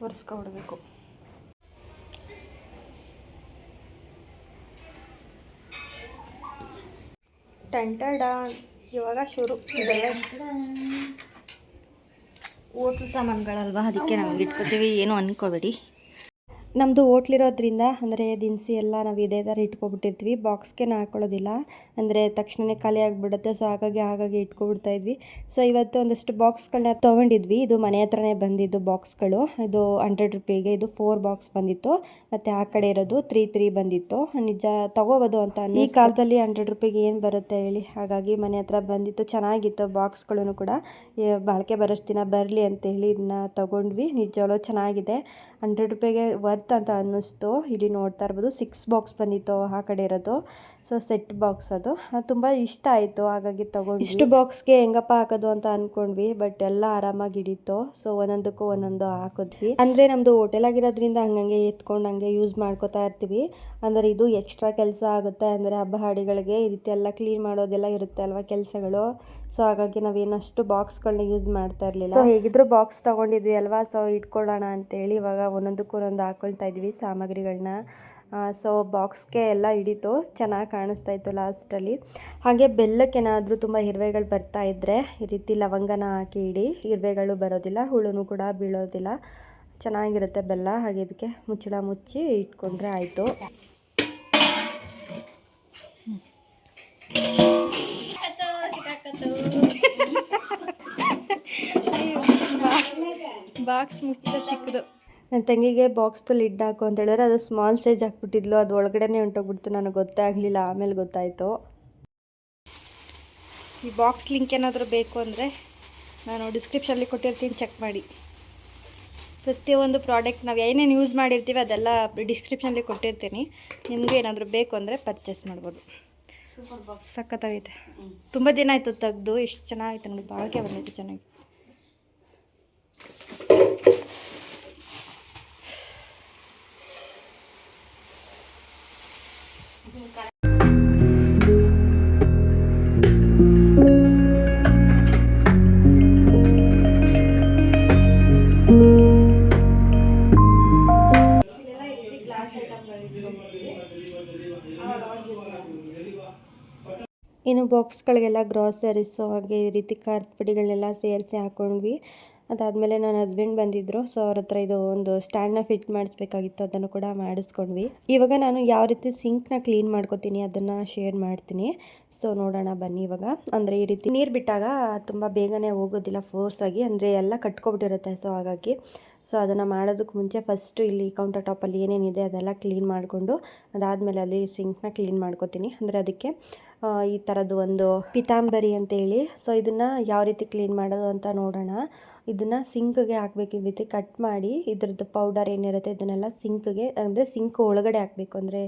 ಒರೆಸ್ಕೊಬಿಡ್ಬೇಕು. ಟಂಟಡ ಇವಾಗ ಶುರು. ಇದೆಲ್ಲ ಹೋಟ್ಲು ಸಾಮಾನುಗಳಲ್ವ, ಅದಕ್ಕೆ ನಾವು ಇಟ್ಕೊತೀವಿ, ಏನು ಅಂದ್ಕೋಬೇಡಿ. ನಮ್ಮದು ಹೋಟ್ಲಿರೋದ್ರಿಂದ ಅಂದರೆ ದಿನಸಿ ಎಲ್ಲ ನಾವು ಇದೇ ಥರ ಇಟ್ಕೊಬಿಟ್ಟಿರ್ತೀವಿ, ಬಾಕ್ಸ್ಗೆ ಹಾಕೊಳ್ಳೋದಿಲ್ಲ, ಅಂದರೆ ತಕ್ಷಣವೇ ಖಾಲಿ ಆಗಿಬಿಡುತ್ತೆ. ಸೊ ಹಾಗಾಗಿ ಇಟ್ಕೊಬಿಡ್ತಾ ಇದ್ವಿ. ಸೊ ಇವತ್ತು ಒಂದಷ್ಟು ಬಾಕ್ಸ್ಗಳನ್ನ ತೊಗೊಂಡಿದ್ವಿ. ಇದು ಮನೆ ಹತ್ರನೇ ಬಂದಿದ್ದು ಬಾಕ್ಸ್ಗಳು. ಇದು 100 ರೂಪಾಯಿಗೆ ಇದು 4 ಬಾಕ್ಸ್ ಬಂದಿತ್ತು, ಮತ್ತು ಆ ಕಡೆ ಇರೋದು 3 ಬಂದಿತ್ತು. ನಿಜ ತೊಗೋಬೋದು ಅಂತ ಈ ಕಾಲದಲ್ಲಿ 100 ರೂಪಾಯಿಗೆ ಏನು ಬರುತ್ತೆ ಹೇಳಿ. ಹಾಗಾಗಿ ಮನೆ ಹತ್ರ ಬಂದಿತ್ತು, ಚೆನ್ನಾಗಿತ್ತು. ಬಾಕ್ಸ್ಗಳೂ ಕೂಡ ಬಾಳಿಕೆ ಬರೋಷ್ಟು ದಿನ ಬರಲಿ ಅಂತೇಳಿ ಇದನ್ನ ತೊಗೊಂಡ್ವಿ. ನಿಜವಾಗ್ಲೂ ಚೆನ್ನಾಗಿದೆ, 100 ರೂಪಾಯಿಗೆ ವರ್ತ್ ಅಂತ ಅನ್ನಿಸ್ತು. ಇಲ್ಲಿ ನೋಡ್ತಾ ಇರ್ಬೋದು 6 ಬಾಕ್ಸ್ ಬಂದಿತ್ತು ಆ ಕಡೆ ಇರೋದು. ಸೊ ಸೆಟ್ ಬಾಕ್ಸ್ ಅದು ತುಂಬ ಇಷ್ಟ ಆಯಿತು, ಹಾಗಾಗಿ ತೊಗೊಂಡು ಇಷ್ಟು ಬಾಕ್ಸ್ಗೆ ಹೆಂಗಪ್ಪ ಹಾಕೋದು ಅಂತ ಅಂದ್ಕೊಂಡ್ವಿ. ಬಟ್ ಎಲ್ಲ ಆರಾಮಾಗಿ ಹಿಡಿತು. ಸೊ ಒಂದೊಂದಕ್ಕೂ ಒಂದೊಂದು ಹಾಕಿದ್ವಿ. ಅಂದರೆ ನಮ್ಮದು ಹೋಟೆಲ್ ಆಗಿರೋದ್ರಿಂದ ಹಂಗಂಗೆ ಎತ್ಕೊಂಡು ಹಂಗೆ ಯೂಸ್ ಮಾಡ್ಕೋತಾ ಇರ್ತೀವಿ. ಅಂದರೆ ಇದು ಎಕ್ಸ್ಟ್ರಾ ಕೆಲಸ ಆಗುತ್ತೆ. ಅಂದರೆ ಹಬ್ಬ ಹಾಡಿಗಳಿಗೆ ಈ ರೀತಿ ಎಲ್ಲ ಕ್ಲೀನ್ ಮಾಡೋದೆಲ್ಲ ಇರುತ್ತೆ ಅಲ್ವಾ ಕೆಲಸಗಳು. ಸೊ ಹಾಗಾಗಿ ನಾವೇನಷ್ಟು ಬಾಕ್ಸ್ಗಳನ್ನ ಯೂಸ್ ಮಾಡ್ತಾ ಇರಲಿಲ್ಲ. ಸೊ ಹೇಗಿದ್ರು ಬಾಕ್ಸ್ ತೊಗೊಂಡಿದ್ವಿ ಅಲ್ವಾ, ಸೊ ಇಟ್ಕೊಳ್ಳೋಣ ಅಂತೇಳಿ ಇವಾಗ ಒಂದೊಂದಕ್ಕೂ ಒಂದೊಂದು ಹಾಕ್ಕೊಳ್ತಾ ಇದ್ವಿ ಸಾಮಗ್ರಿಗಳನ್ನ. ಸೊ ಬಾಕ್ಸ್ಗೆ ಎಲ್ಲ ಹಿಡಿತು, ಚೆನ್ನಾಗಿ ಕಾಣಿಸ್ತಾ ಇತ್ತು ಲಾಸ್ಟಲ್ಲಿ. ಹಾಗೆ ಬೆಲ್ಲಕ್ಕೇನಾದರೂ ತುಂಬ ಇರುವೆಗಳು ಬರ್ತಾ ಇದ್ದರೆ ಈ ರೀತಿ ಲವಂಗನ ಹಾಕಿ ಇಡಿ, ಇರುವೆಗಳು ಬರೋದಿಲ್ಲ, ಹುಳುನು ಕೂಡ ಬೀಳೋದಿಲ್ಲ, ಚೆನ್ನಾಗಿರುತ್ತೆ ಬೆಲ್ಲ. ಹಾಗೆ ಇದಕ್ಕೆ ಮುಚ್ಚಳ ಮುಚ್ಚಿ ಇಟ್ಕೊಂಡ್ರೆ ಆಯಿತು. ಬಾಕ್ಸ್ ಮುಚ್ಚ ಚಿಕ್ಕದು. ನನ್ನ ತಂಗಿಗೆ ಬಾಕ್ಸ್ದು ಲಿಡ್ ಹಾಕು ಅಂತ ಹೇಳಿದ್ರೆ ಅದು ಸ್ಮಾಲ್ ಸೈಜ್ ಹಾಕ್ಬಿಟ್ಟಿದ್ಲು, ಅದು ಒಳಗಡೆನೇ ಹೊಂಟೋಗ್ಬಿಡ್ತು. ನನಗೆ ಗೊತ್ತೇ ಆಗಲಿಲ್ಲ, ಆಮೇಲೆ ಗೊತ್ತಾಯಿತು. ಈ ಬಾಕ್ಸ್ ಲಿಂಕ್ ಏನಾದರೂ ಬೇಕು ಅಂದರೆ ನಾನು ಡಿಸ್ಕ್ರಿಪ್ಷನಲ್ಲಿ ಕೊಟ್ಟಿರ್ತೀನಿ, ಚೆಕ್ ಮಾಡಿ. ಪ್ರತಿಯೊಂದು ಪ್ರಾಡಕ್ಟ್ ನಾವು ಏನೇನು ಯೂಸ್ ಮಾಡಿರ್ತೀವಿ ಅದೆಲ್ಲ ಡಿಸ್ಕ್ರಿಪ್ಷನಲ್ಲಿ ಕೊಟ್ಟಿರ್ತೀನಿ. ನಿಮಗೆ ಏನಾದರೂ ಬೇಕು ಅಂದರೆ ಪರ್ಚೇಸ್ ಮಾಡ್ಬೋದು. ಸೂಪರ್ ಬಾಕ್ಸ್ ಸಖತ್ತಾಗೈತೆ. ತುಂಬ ದಿನ ಆಯಿತು ತೆಗೆದು, ಎಷ್ಟು ಚೆನ್ನಾಗಿತ್ತು, ನನಗೆ ಬಾಳಿಕೆ ಬಂದೈತೆ ಚೆನ್ನಾಗಿ. ಇನ್ನು ಬಾಕ್ಸ್ಗಳಿಗೆಲ್ಲ ಗ್ರಾಸರೀಸು ಹಾಗೆ ಈ ರೀತಿ ಖಾರದ ಪುಡಿಗಳನ್ನೆಲ್ಲ ಸೇರಿಸಿ ಹಾಕ್ಕೊಂಡ್ವಿ. ಅದಾದಮೇಲೆ ನನ್ನ ಹಸ್ಬೆಂಡ್ ಬಂದಿದ್ದರು. ಸೊ ಅವ್ರ ಹತ್ರ ಇದು ಒಂದು ಸ್ಟ್ಯಾಂಡ್ನ ಫಿಟ್ ಮಾಡಿಸ್ಬೇಕಾಗಿತ್ತು, ಅದನ್ನು ಕೂಡ ಮಾಡಿಸ್ಕೊಂಡ್ವಿ. ಇವಾಗ ನಾನು ಯಾವ ರೀತಿ ಸಿಂಕ್ನ ಕ್ಲೀನ್ ಮಾಡ್ಕೊತೀನಿ ಅದನ್ನು ಶೇರ್ ಮಾಡ್ತೀನಿ. ಸೊ ನೋಡೋಣ ಬನ್ನಿ ಇವಾಗ. ಅಂದರೆ ಈ ರೀತಿ ನೀರು ಬಿಟ್ಟಾಗ ತುಂಬ ಬೇಗನೆ ಹೋಗೋದಿಲ್ಲ ಫೋರ್ಸಾಗಿ, ಅಂದರೆ ಎಲ್ಲ ಕಟ್ಕೊಬಿಟ್ಟಿರುತ್ತೆ. ಸೊ ಹಾಗಾಗಿ ಅದನ್ನು ಮಾಡೋದಕ್ಕೆ ಮುಂಚೆ ಫಸ್ಟು ಇಲ್ಲಿ ಕೌಂಟರ್ ಟಾಪಲ್ಲಿ ಏನೇನಿದೆ ಅದೆಲ್ಲ ಕ್ಲೀನ್ ಮಾಡಿಕೊಂಡು ಅದಾದಮೇಲೆ ಅಲ್ಲಿ ಸಿಂಕ್ನ ಕ್ಲೀನ್ ಮಾಡ್ಕೊತೀನಿ. ಅಂದರೆ ಅದಕ್ಕೆ ಈ ಥರದ್ದು ಒಂದು ಪಿತಾಂಬರಿ ಅಂತೇಳಿ. ಸೊ ಇದನ್ನು ಯಾವ ರೀತಿ ಕ್ಲೀನ್ ಮಾಡೋದು ಅಂತ ನೋಡೋಣ. ಇದನ್ನು ಸಿಂಕ್ಗೆ ಹಾಕಬೇಕು, ಈ ರೀತಿ ಕಟ್ ಮಾಡಿ ಇದ್ರದ್ದು ಪೌಡರ್ ಏನಿರುತ್ತೆ ಇದನ್ನೆಲ್ಲ ಸಿಂಕ್ಗೆ, ಅಂದರೆ ಸಿಂಕ್ ಒಳಗಡೆ ಹಾಕಬೇಕು, ಅಂದರೆ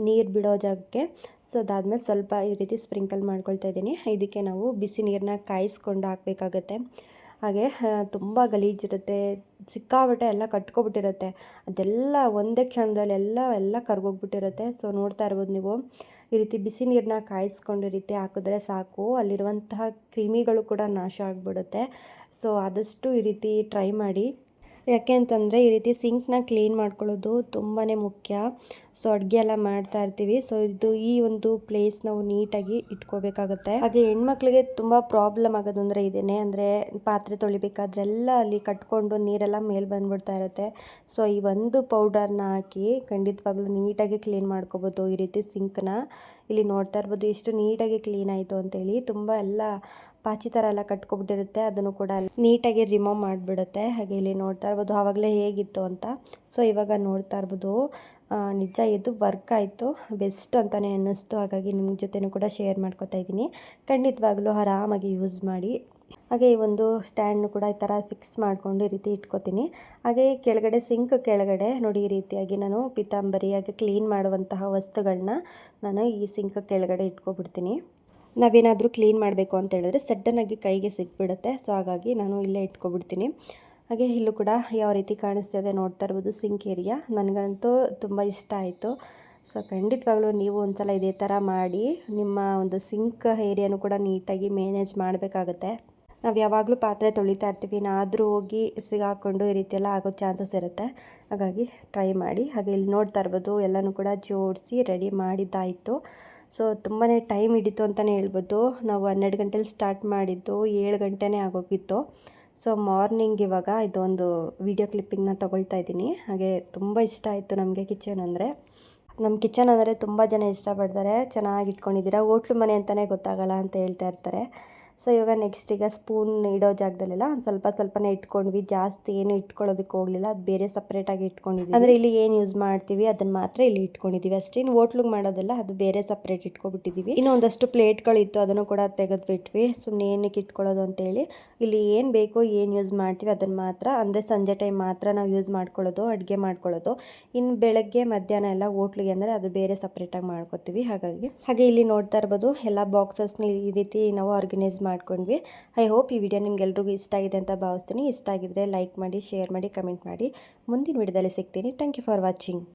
ನೀರು ಬಿಡೋ ಜಾಗಕ್ಕೆ. ಸೊ ಅದಾದಮೇಲೆ ಸ್ವಲ್ಪ ಈ ರೀತಿ ಸ್ಪ್ರಿಂಕಲ್ ಮಾಡ್ಕೊಳ್ತಾ ಇದ್ದೀನಿ. ಇದಕ್ಕೆ ನಾವು ಬಿಸಿ ನೀರನ್ನ ಕಾಯಿಸ್ಕೊಂಡು ಹಾಕಬೇಕಾಗತ್ತೆ. ಹಾಗೆ ತುಂಬ ಗಲೀಜಿರುತ್ತೆ, ಸಿಕ್ಕಾಬಟ್ಟೆ ಎಲ್ಲ ಕಟ್ಕೊಬಿಟ್ಟಿರುತ್ತೆ, ಅದೆಲ್ಲ ಒಂದೇ ಕ್ಷಣದಲ್ಲಿ ಎಲ್ಲ ಕರ್ಗೋಗ್ಬಿಟ್ಟಿರುತ್ತೆ. ಸೊ ನೋಡ್ತಾ ಇರ್ಬೋದು ನೀವು, ಈ ರೀತಿ ಬಿಸಿ ನೀರನ್ನ ಕಾಯಿಸ್ಕೊಂಡು ಈ ರೀತಿ ಹಾಕಿದ್ರೆ ಸಾಕು, ಅಲ್ಲಿರುವಂತಹ ಕ್ರಿಮಿಗಳು ಕೂಡ ನಾಶ ಆಗಿಬಿಡುತ್ತೆ. ಸೊ ಆದಷ್ಟು ಈ ರೀತಿ ಟ್ರೈ ಮಾಡಿ. ಯಾಕೆ ಅಂತಂದರೆ ಈ ರೀತಿ ಸಿಂಕ್ನ ಕ್ಲೀನ್ ಮಾಡ್ಕೊಳ್ಳೋದು ತುಂಬಾ ಮುಖ್ಯ. ಸೊ ಅಡುಗೆ ಎಲ್ಲ ಮಾಡ್ತಾ ಇರ್ತೀವಿ. ಸೊ ಇದು ಈ ಒಂದು ಪ್ಲೇಸ್ ನಾವು ನೀಟಾಗಿ ಇಟ್ಕೋಬೇಕಾಗುತ್ತೆ. ಹಾಗೆ ಹೆಣ್ಮಕ್ಳಿಗೆ ತುಂಬ ಪ್ರಾಬ್ಲಮ್ ಆಗೋದು ಅಂದರೆ ಇದೇನೆ, ಅಂದರೆ ಪಾತ್ರೆ ತೊಳಿಬೇಕಾದ್ರೆಲ್ಲ ಅಲ್ಲಿ ಕಟ್ಕೊಂಡು ನೀರೆಲ್ಲ ಮೇಲೆ ಬಂದುಬಿಡ್ತಾ ಇರುತ್ತೆ. ಸೊ ಈ ಒಂದು ಪೌಡರ್ನ ಹಾಕಿ ಖಂಡಿತವಾಗ್ಲೂ ನೀಟಾಗಿ ಕ್ಲೀನ್ ಮಾಡ್ಕೋಬೋದು ಈ ರೀತಿ ಸಿಂಕ್ನ. ಇಲ್ಲಿ ನೋಡ್ತಾ ಇರ್ಬೋದು ಎಷ್ಟು ನೀಟಾಗಿ ಕ್ಲೀನ್ ಆಯಿತು ಅಂತೇಳಿ. ತುಂಬ ಎಲ್ಲ ಪಾಚಿ ಥರ ಎಲ್ಲ ಕಟ್ಕೊಬಿಟ್ಟಿರುತ್ತೆ, ಅದನ್ನು ಕೂಡ ನೀಟಾಗಿ ರಿಮೂವ್ ಮಾಡಿಬಿಡುತ್ತೆ. ಹಾಗೆ ಇಲ್ಲಿ ನೋಡ್ತಾ ಇರ್ಬೋದು ಆವಾಗಲೇ ಹೇಗಿತ್ತು ಅಂತ. ಸೊ ಇವಾಗ ನೋಡ್ತಾ ಇರ್ಬೋದು ನಿಜ ಇದು ವರ್ಕ್ ಆಯಿತು, ಬೆಸ್ಟ್ ಅಂತಲೇ ಅನ್ನಿಸ್ತು. ಹಾಗಾಗಿ ನಿಮ್ಮ ಜೊತೆನೂ ಕೂಡ ಶೇರ್ ಮಾಡ್ಕೊತಾ ಇದ್ದೀನಿ. ಖಂಡಿತವಾಗ್ಲೂ ಆರಾಮಾಗಿ ಯೂಸ್ ಮಾಡಿ. ಹಾಗೆ ಈ ಒಂದು ಸ್ಟ್ಯಾಂಡ್ನು ಕೂಡ ಈ ಥರ ಫಿಕ್ಸ್ ಮಾಡಿಕೊಂಡು ಈ ರೀತಿ ಇಟ್ಕೊತೀನಿ. ಹಾಗೆ ಕೆಳಗಡೆ ಸಿಂಕ್ ಕೆಳಗಡೆ ನೋಡಿ ಈ ರೀತಿಯಾಗಿ ನಾನು ಪಿತಾಂಬರಿ ಹಾಗೆ ಕ್ಲೀನ್ ಮಾಡುವಂತಹ ವಸ್ತುಗಳನ್ನ ನಾನು ಈ ಸಿಂಕ್ ಕೆಳಗಡೆ ಇಟ್ಕೊಬಿಡ್ತೀನಿ. ನಾವೇನಾದರೂ ಕ್ಲೀನ್ ಮಾಡಬೇಕು ಅಂತ ಹೇಳಿದ್ರೆ ಸಡ್ಡನ್ನಾಗಿ ಕೈಗೆ ಸಿಕ್ಬಿಡುತ್ತೆ. ಸೊ ಹಾಗಾಗಿ ನಾನು ಇಲ್ಲೇ ಇಟ್ಕೊಬಿಡ್ತೀನಿ. ಹಾಗೆ ಇಲ್ಲೂ ಕೂಡ ಯಾವ ರೀತಿ ಕಾಣಿಸ್ತಿದೆ ನೋಡ್ತಾ ಇರ್ಬೋದು ಸಿಂಕ್ ಏರಿಯಾ. ನನಗಂತೂ ತುಂಬ ಇಷ್ಟ ಆಯಿತು. ಸೊ ಖಂಡಿತವಾಗ್ಲೂ ನೀವು ಒಂದ್ಸಲ ಇದೇ ಥರ ಮಾಡಿ ನಿಮ್ಮ ಒಂದು ಸಿಂಕ್ ಏರಿಯಾನು ಕೂಡ ನೀಟಾಗಿ ಮ್ಯಾನೇಜ್ ಮಾಡಬೇಕಾಗತ್ತೆ. ನಾವು ಯಾವಾಗಲೂ ಪಾತ್ರೆ ತೊಳಿತಾ ಇರ್ತೀವಿ, ಏನಾದರೂ ಹೋಗಿ ಸಿಗಾಕೊಂಡು ಈ ರೀತಿಯೆಲ್ಲ ಆಗೋ ಚಾನ್ಸಸ್ ಇರುತ್ತೆ. ಹಾಗಾಗಿ ಟ್ರೈ ಮಾಡಿ. ಹಾಗೆ ಇಲ್ಲಿ ನೋಡ್ತಾ ಇರ್ಬೋದು ಎಲ್ಲನೂ ಕೂಡ ಜೋಡಿಸಿ ರೆಡಿ ಮಾಡಿದ್ದಾಯಿತು. ಸೊ ತುಂಬಾ ಟೈಮ್ ಹಿಡಿತು ಅಂತಲೇ ಹೇಳ್ಬೋದು. ನಾವು 12 ಗಂಟೆಲಿ ಸ್ಟಾರ್ಟ್ ಮಾಡಿದ್ದು 7 ಗಂಟೆನೇ ಆಗೋಗಿತ್ತು. ಸೊ ಮಾರ್ನಿಂಗ್ ಇವಾಗ ಇದೊಂದು ವಿಡಿಯೋ ಕ್ಲಿಪ್ಪಿಂಗ್ನ ತೊಗೊಳ್ತಾ ಇದ್ದೀನಿ. ಹಾಗೆ ತುಂಬ ಇಷ್ಟ ಆಯಿತು ನಮಗೆ ಕಿಚನ್ ಅಂದರೆ. ನಮ್ಮ ಕಿಚನ್ ಅಂದರೆ ತುಂಬ ಜನ ಇಷ್ಟಪಡ್ತಾರೆ. ಚೆನ್ನಾಗಿ ಇಟ್ಕೊಂಡಿದ್ದೀರಾ, ಹೋಟ್ಲು ಮನೆ ಅಂತಲೇ ಗೊತ್ತಾಗಲ್ಲ ಅಂತ ಹೇಳ್ತಾ ಇರ್ತಾರೆ. ಸೊ ಇವಾಗ ನೆಕ್ಸ್ಟ್ ಈಗ ಸ್ಪೂನ್ ಇಡೋ ಜಾಗದಲ್ಲೆಲ್ಲ ಒಂದು ಸ್ವಲ್ಪ ಸ್ವಲ್ಪನೇ ಇಟ್ಕೊಂಡ್ವಿ, ಜಾಸ್ತಿ ಏನು ಇಟ್ಕೊಳ್ಳೋದಕ್ಕೆ ಹೋಗಲಿಲ್ಲ. ಅದು ಬೇರೆ ಸಪ್ರೇಟಾಗಿ ಇಟ್ಕೊಂಡಿದ್ದೀವಿ. ಅಂದರೆ ಇಲ್ಲಿ ಏನು ಯೂಸ್ ಮಾಡ್ತೀವಿ ಅದನ್ನು ಮಾತ್ರ ಇಲ್ಲಿ ಇಟ್ಕೊಂಡಿದ್ದೀವಿ ಅಷ್ಟೇ. ಇನ್ನು ಹೋಟ್ಲಿಗೆ ಮಾಡೋದೆಲ್ಲ ಅದು ಬೇರೆ ಸಪ್ರೇಟ್ ಇಟ್ಕೊಬಿಟ್ಟಿದ್ದೀವಿ. ಇನ್ನು ಒಂದಷ್ಟು ಪ್ಲೇಟ್ಗಳಿತ್ತು, ಅದನ್ನು ಕೂಡ ತೆಗೆದುಬಿಟ್ವಿ. ಸುಮ್ಮನೆ ಏನಕ್ಕೆ ಇಟ್ಕೊಳ್ಳೋದು ಅಂತೇಳಿ ಇಲ್ಲಿ ಏನು ಬೇಕೋ ಏನು ಯೂಸ್ ಮಾಡ್ತೀವಿ ಅದನ್ನು ಮಾತ್ರ, ಅಂದರೆ ಸಂಜೆ ಟೈಮ್ ಮಾತ್ರ ನಾವು ಯೂಸ್ ಮಾಡ್ಕೊಳ್ಳೋದು, ಅಡುಗೆ ಮಾಡ್ಕೊಳ್ಳೋದು. ಇನ್ನು ಬೆಳಗ್ಗೆ ಮಧ್ಯಾಹ್ನ ಎಲ್ಲ ಹೋಟ್ಲಿಗೆ ಅಂದರೆ ಅದು ಬೇರೆ ಸಪ್ರೇಟಾಗಿ ಮಾಡ್ಕೊತೀವಿ. ಹಾಗೆ ಇಲ್ಲಿ ನೋಡ್ತಾ ಇರ್ಬೋದು ಎಲ್ಲ ಬಾಕ್ಸಸ್ನ ಈ ರೀತಿ ನಾವು ಆರ್ಗನೈಸ್ ಮಾಡ್ಕೊಂಡ್ವಿ. ಐ ಹೋಪ್ ಈ ವಿಡಿಯೋ ನಿಮ್ಗೆಲ್ರಿಗೂ ಇಷ್ಟ ಆಗಿದೆ ಅಂತ ಭಾವಿಸ್ತೀನಿ. ಇಷ್ಟ ಆಗಿದ್ರೆ ಲೈಕ್ ಮಾಡಿ, ಶೇರ್ ಮಾಡಿ, ಕಮೆಂಟ್ ಮಾಡಿ. ಮುಂದಿನ ವಿಡಿಯೋದಲ್ಲಿ ಸಿಗ್ತೀನಿ. Thank you for watching.